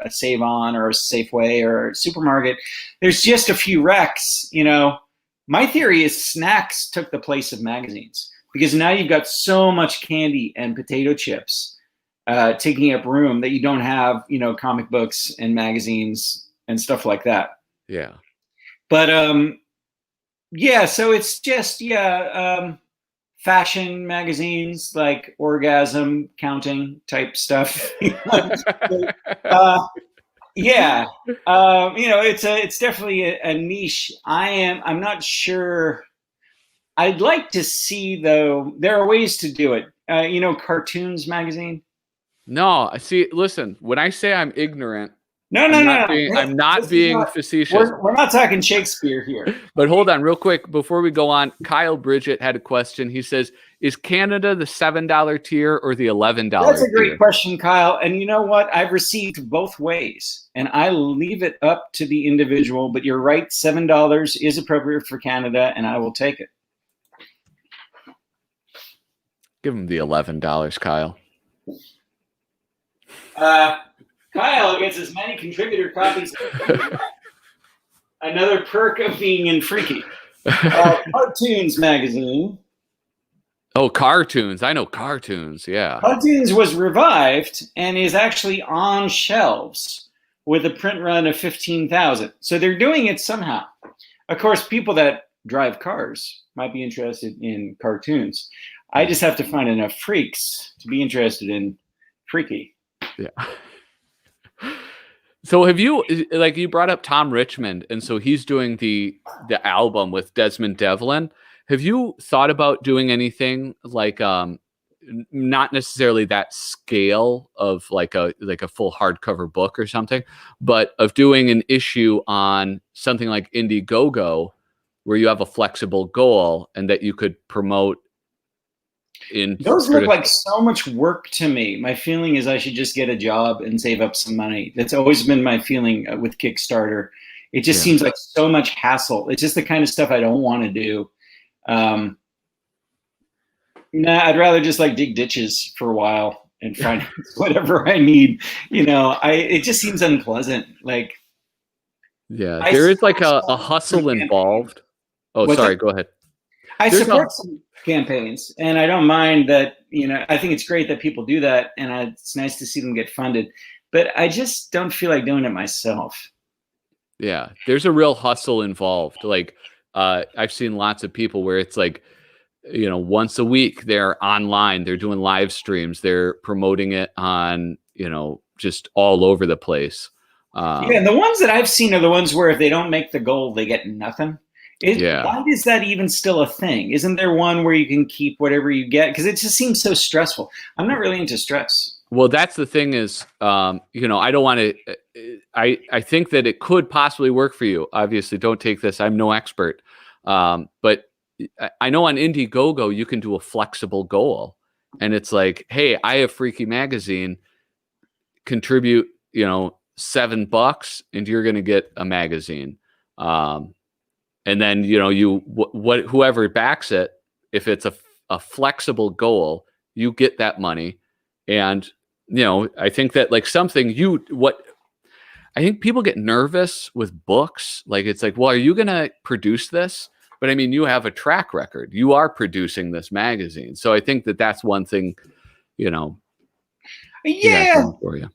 Speaker 2: Save On or a Safeway or a supermarket, there's just a few recs. You know, my theory is snacks took the place of magazines, because now you've got so much candy and potato chips taking up room that you don't have, you know, comic books and magazines and stuff like that.
Speaker 1: Yeah.
Speaker 2: But so it's just fashion magazines like orgasm counting type stuff. It's definitely a niche. I'm not sure. I'd like to see, though, there are ways to do it. Cartoons magazine.
Speaker 1: No, see, listen, when I say I'm ignorant, I'm not being facetious.
Speaker 2: We're not talking Shakespeare here.
Speaker 1: But hold on real quick before we go on. Kyle Bridget had a question. He says, is Canada the $7 tier or the $11 tier?
Speaker 2: That's a great question, Kyle. And you know what? I've received both ways, and I leave it up to the individual. But you're right, $7 is appropriate for Canada, and I will take it.
Speaker 1: Give him the $11, Kyle.
Speaker 2: Kyle gets as many contributor copies. Another perk of being in Freaky. Cartoons magazine.
Speaker 1: Oh, Cartoons. I know Cartoons, yeah.
Speaker 2: Cartoons was revived and is actually on shelves with a print run of 15,000. So they're doing it somehow. Of course, people that drive cars might be interested in cartoons. I just have to find enough freaks to be interested in Freaky.
Speaker 1: Yeah. So have you, like, you brought up Tom Richmond, and so he's doing the album with Desmond Devlin. Have you thought about doing anything like not necessarily that scale of like a full hardcover book or something, but of doing an issue on something like Indiegogo where you have a flexible goal and that you could promote in
Speaker 2: those look like so much work to me. My feeling is I should just get a job and save up some money. That's always been my feeling with Kickstarter. It just seems like so much hassle. It's just the kind of stuff I don't want to do. I'd rather just like dig ditches for a while and find whatever I need. It just seems unpleasant. Like,
Speaker 1: there is like a hustle involved. Oh, sorry, go ahead.
Speaker 2: I support some campaigns, and I don't mind that. I think it's great that people do that, and it's nice to see them get funded. But I just don't feel like doing it myself.
Speaker 1: Yeah, there's a real hustle involved. Like, I've seen lots of people where it's like, once a week they're online, they're doing live streams, they're promoting it on, just all over the place.
Speaker 2: And the ones that I've seen are the ones where if they don't make the goal, they get nothing. Why is that even still a thing? Isn't there one where you can keep whatever you get? Because it just seems so stressful. I'm not really into stress.
Speaker 1: Well, that's the thing is, I don't want to, I think that it could possibly work for you. Obviously, don't take this. I'm no expert. But I know on Indiegogo, you can do a flexible goal. And it's like, hey, I have Freaky Magazine, contribute, $7 and you're going to get a magazine. And then, whoever backs it, if it's a flexible goal, you get that money. And, I think that like something I think people get nervous with books. Like, it's like, well, are you going to produce this? But I mean, you have a track record. You are producing this magazine. So I think that that's one thing, You got
Speaker 2: Yeah.
Speaker 1: going for you.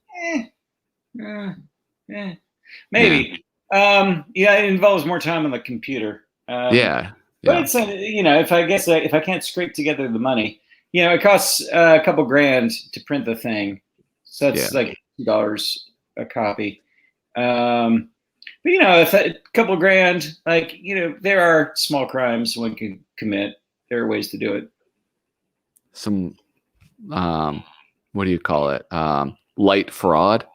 Speaker 2: Maybe. Yeah, it involves more time on the computer.
Speaker 1: Yeah.
Speaker 2: But it's if I can't scrape together the money, it costs a couple grand to print the thing, so that's like $2 a copy. But if a couple grand, there are small crimes one can commit. There are ways to do it.
Speaker 1: Some, what do you call it? Light fraud.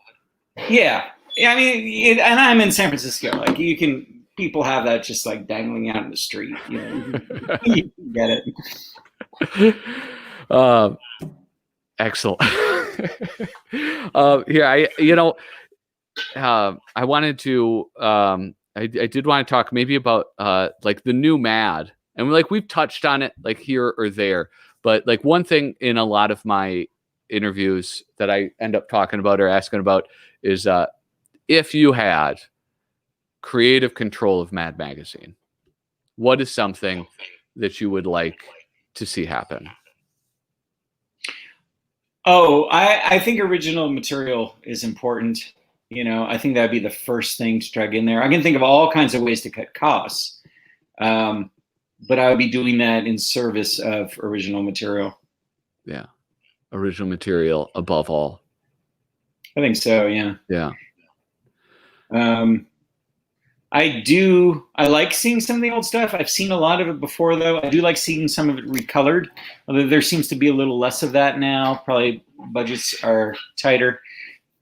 Speaker 2: Yeah. I mean, and I'm in San Francisco. Like, people have that just like dangling out in the street. You can get it.
Speaker 1: Excellent. I wanted to, I did want to talk maybe about like the new Mad, and we've touched on it like here or there, but like one thing in a lot of my interviews that I end up talking about or asking about is if you had creative control of Mad Magazine, what is something that you would like to see happen?
Speaker 2: Oh, I think original material is important. I think that'd be the first thing to drag in there. I can think of all kinds of ways to cut costs, but I would be doing that in service of original material.
Speaker 1: Yeah. Original material above all.
Speaker 2: I think so. Yeah.
Speaker 1: Yeah.
Speaker 2: I like seeing some of the old stuff. I've seen a lot of it before, though. I do like seeing some of it recolored, although there seems to be a little less of that now. Probably budgets are tighter.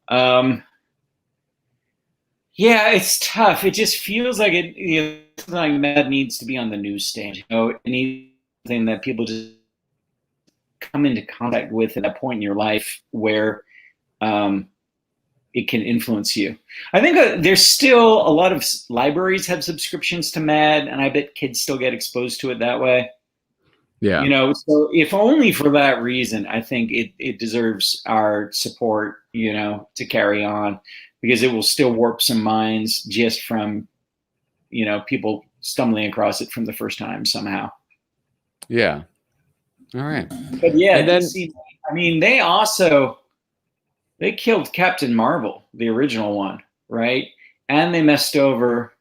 Speaker 2: Yeah, it's tough. It just feels like something like Mad needs to be on the newsstand. It needs something that people just come into contact with at that point in your life where it can influence you. I think there's still a lot of libraries have subscriptions to Mad, and I bet kids still get exposed to it that way.
Speaker 1: Yeah.
Speaker 2: So if only for that reason, I think it deserves our support, to carry on, because it will still warp some minds just from, people stumbling across it from the first time somehow.
Speaker 1: Yeah. All right.
Speaker 2: But yeah, and then, they killed Captain Marvel, the original one, right? And they messed over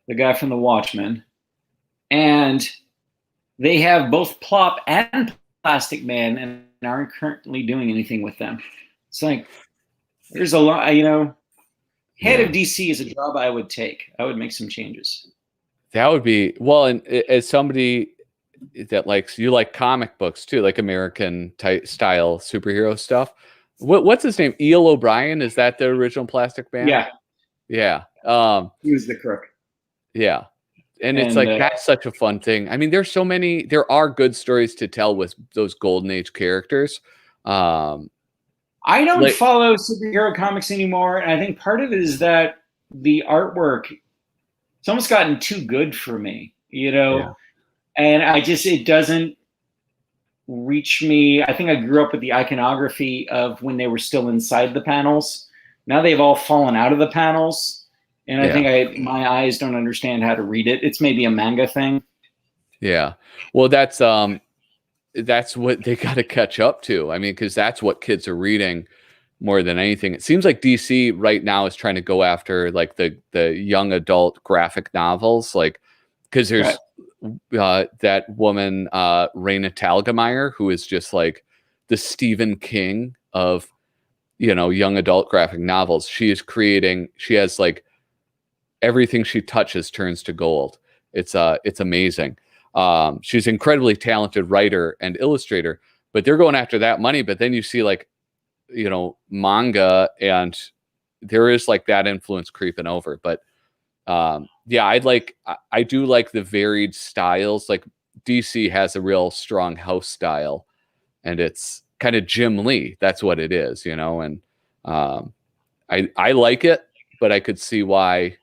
Speaker 2: the guy from The Watchmen. And they have both Plop and Plastic Man and aren't currently doing anything with them. It's like, there's a lot, head of DC is a job I would take. I would make some changes. That
Speaker 1: would be, well, and as somebody that you like comic books too, like American style superhero stuff. What's his name? E.L. O'Brien? Is that the original Plastic Man?
Speaker 2: Yeah.
Speaker 1: Yeah.
Speaker 2: He was the crook.
Speaker 1: Yeah. And it's like, that's such a fun thing. I mean, there are good stories to tell with those Golden Age characters.
Speaker 2: I don't follow superhero comics anymore. And I think part of it is that the artwork, it's almost gotten too good for me, and it doesn't reach me. I think I grew up with the iconography of when they were still inside the panels. Now they've all fallen out of the panels. And I think my eyes don't understand how to read it. It's maybe a manga thing. Yeah.
Speaker 1: Well, that's what they got to catch up to. I mean, because that's what kids are reading more than anything. It seems like DC right now is trying to go after like the young adult graphic novels, like, because there's that woman, Raina Telgemeier, who is just like the Stephen King of, young adult graphic novels. She has like everything she touches turns to gold. It's amazing. She's an incredibly talented writer and illustrator, but they're going after that money. But then you see like, manga, and there is like that influence creeping over. But I do like the varied styles. Like DC has a real strong house style, and it's kind of Jim Lee. That's what it is, and I like it, but I could see why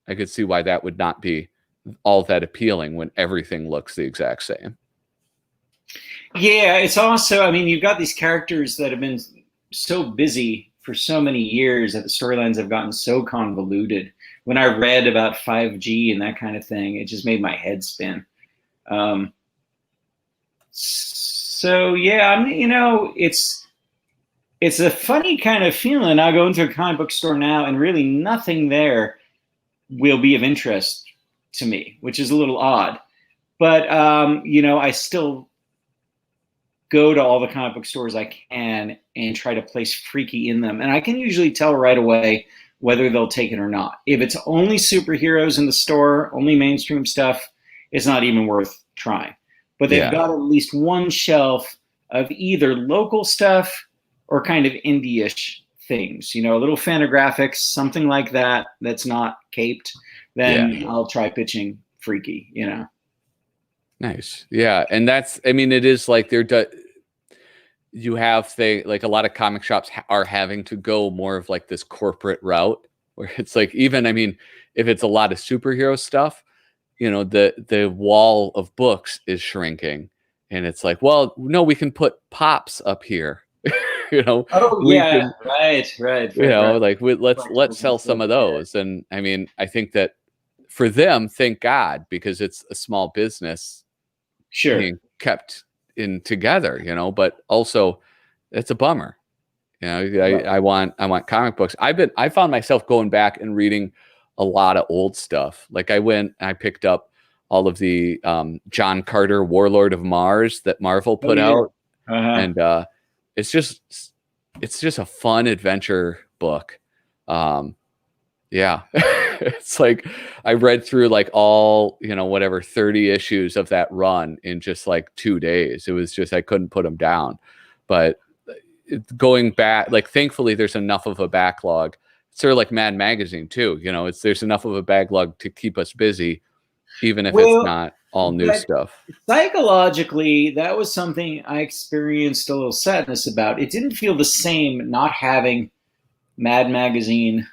Speaker 1: that would not be all that appealing when everything looks the exact same.
Speaker 2: Yeah, it's also, you've got these characters that have been so busy for so many years that the storylines have gotten so convoluted. When I read about 5G and that kind of thing, it just made my head spin. So yeah, it's a funny kind of feeling. I'll go into a comic book store now, and really nothing there will be of interest to me, which is a little odd. But I still go to all the comic book stores I can and try to place Freaky in them, and I can usually tell right away whether they'll take it or not. If it's only superheroes in the store, only mainstream stuff, it's not even worth trying. But they've got at least one shelf of either local stuff or kind of indie-ish things, a little Fantagraphics, something like that, that's not caped. Then I'll try pitching Freaky,
Speaker 1: Nice. Yeah. And it is like you have like a lot of comic shops are having to go more of like this corporate route where it's like, even, if it's a lot of superhero stuff, the wall of books is shrinking, and it's like, well, no, we can put pops up here. Like let's sell some of those. And I think that for them, thank God, because it's a small business being kept in together, but also it's a bummer. I want comic books. I found myself going back and reading a lot of old stuff. Like I picked up all of the John Carter Warlord of Mars that Marvel put out. And it's just a fun adventure book. It's like I read through like all 30 issues of that run in just like 2 days. It was just, I couldn't put them down. But going back, like, thankfully there's enough of a backlog. It's sort of like Mad Magazine too, there's enough of a backlog to keep us busy, even if it's not all new stuff.
Speaker 2: Psychologically, that was something I experienced a little sadness about. It didn't feel the same not having Mad Magazine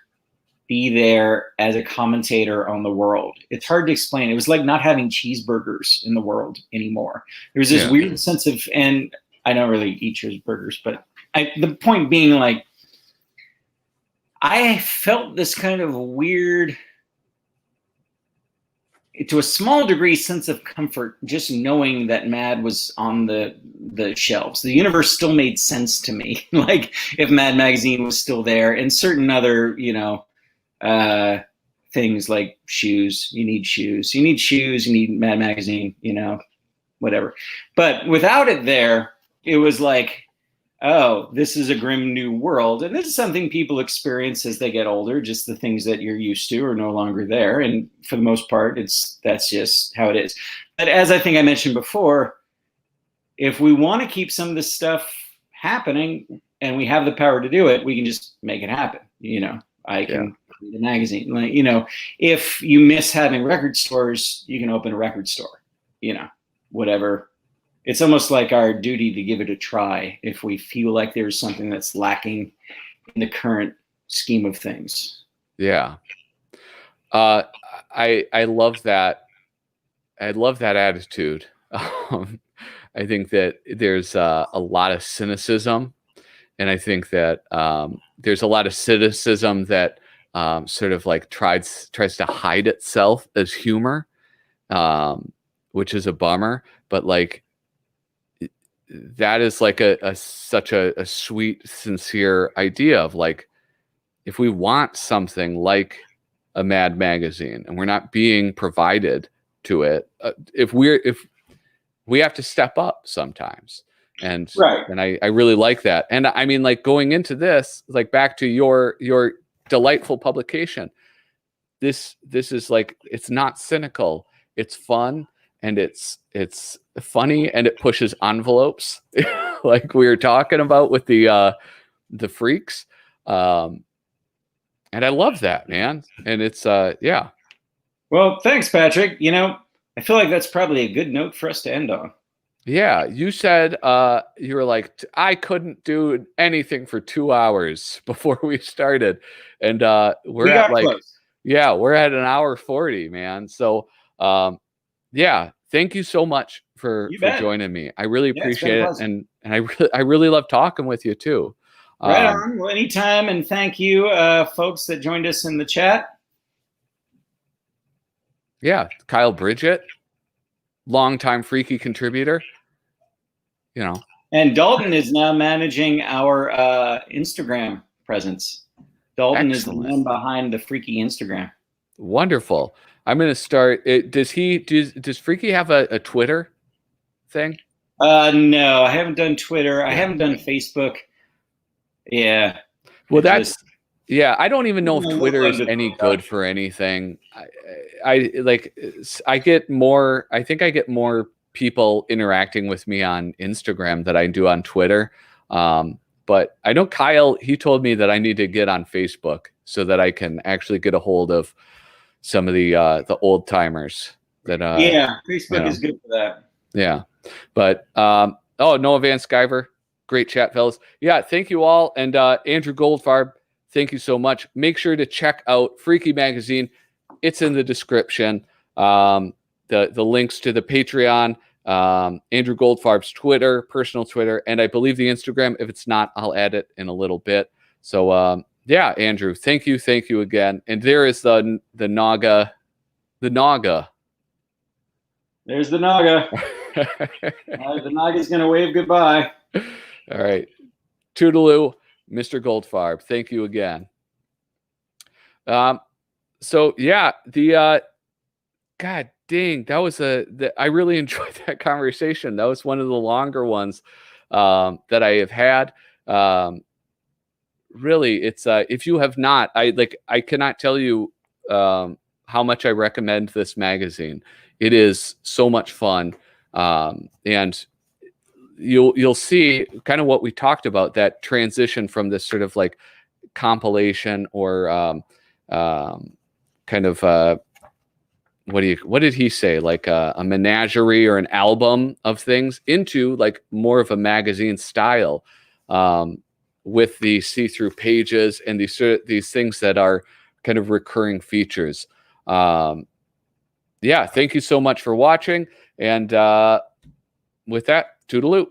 Speaker 2: be there as a commentator on the world. It's hard to explain. It was like not having cheeseburgers in the world anymore. There was this weird sense of, and I don't really eat cheeseburgers, but the point being, like, I felt this kind of weird, to a small degree, sense of comfort just knowing that Mad was on the shelves. The universe still made sense to me. Like, if Mad Magazine was still there, and certain other, things like shoes. You need shoes. You need Mad Magazine, whatever. But without it there, it was like, oh, this is a grim new world. And this is something people experience as they get older. Just the things that you're used to are no longer there. And for the most part, that's just how it is. But as I think I mentioned before, if we want to keep some of this stuff happening and we have the power to do it, we can just make it happen. I can read a magazine. Like, if you miss having record stores, you can open a record store, whatever. It's almost like our duty to give it a try if we feel like there's something that's lacking in the current scheme of things.
Speaker 1: Yeah. I love that. I love that attitude. I think that there's a lot of cynicism, and I think that there's a lot of cynicism that sort of like tries to hide itself as humor, which is a bummer. But like, that is like such a sweet, sincere idea of, like, if we want something like a Mad Magazine and we're not being provided to it, if we have to step up sometimes. And I really like that. And like, going into this, like, back to your delightful publication, this is like, it's not cynical, it's fun, and it's funny, and it pushes envelopes, like we were talking about with the freaks. And I love that, man. And it's yeah.
Speaker 2: Well, thanks, Patrick. I feel like that's probably a good note for us to end on.
Speaker 1: Yeah, you said you were like, I couldn't do anything for 2 hours before we started, and we're at like close. Yeah, we're at an hour 40, man. So yeah, thank you so much for joining me. I really appreciate it, and I really love talking with you too.
Speaker 2: Right on. Well, anytime, and thank you, folks that joined us in the chat.
Speaker 1: Yeah, Kyle Bridget, longtime Freaky contributor.
Speaker 2: And Dalton is now managing our Instagram presence. Dalton is the man behind the Freaky Instagram.
Speaker 1: Wonderful. I'm going to start. Does Freaky have a Twitter thing?
Speaker 2: No, I haven't done Twitter. I haven't done Facebook. Yeah.
Speaker 1: Well, I don't even know if Twitter is any good for anything. I get more people interacting with me on Instagram than I do on Twitter. But I know Kyle, he told me that I need to get on Facebook so that I can actually get a hold of some of the old timers that
Speaker 2: Facebook is good for that.
Speaker 1: Yeah. But Noah Van Sciver, great chat, fellas. Yeah, thank you all. And Andrew Goldfarb, thank you so much. Make sure to check out Freaky Magazine. It's in the description. The links to the Patreon, Andrew Goldfarb's Twitter, personal Twitter, and I believe the Instagram. If it's not, I'll add it in a little bit. So Andrew, thank you again. And there is the Naga.
Speaker 2: There's the Naga. The Naga's gonna wave goodbye.
Speaker 1: All right. Toodaloo, Mr. Goldfarb. Thank you again. God dang, that was I really enjoyed that conversation. That was one of the longer ones that I have had. Really, it's if you have not, I cannot tell you how much I recommend this magazine. It is so much fun, and you'll see kind of what we talked about, that transition from this sort of like compilation or kind of what did he say, like a menagerie or an album of things, into like more of a magazine style, with the see-through pages and these things that are kind of recurring features. Thank you so much for watching, and with that, toodaloo.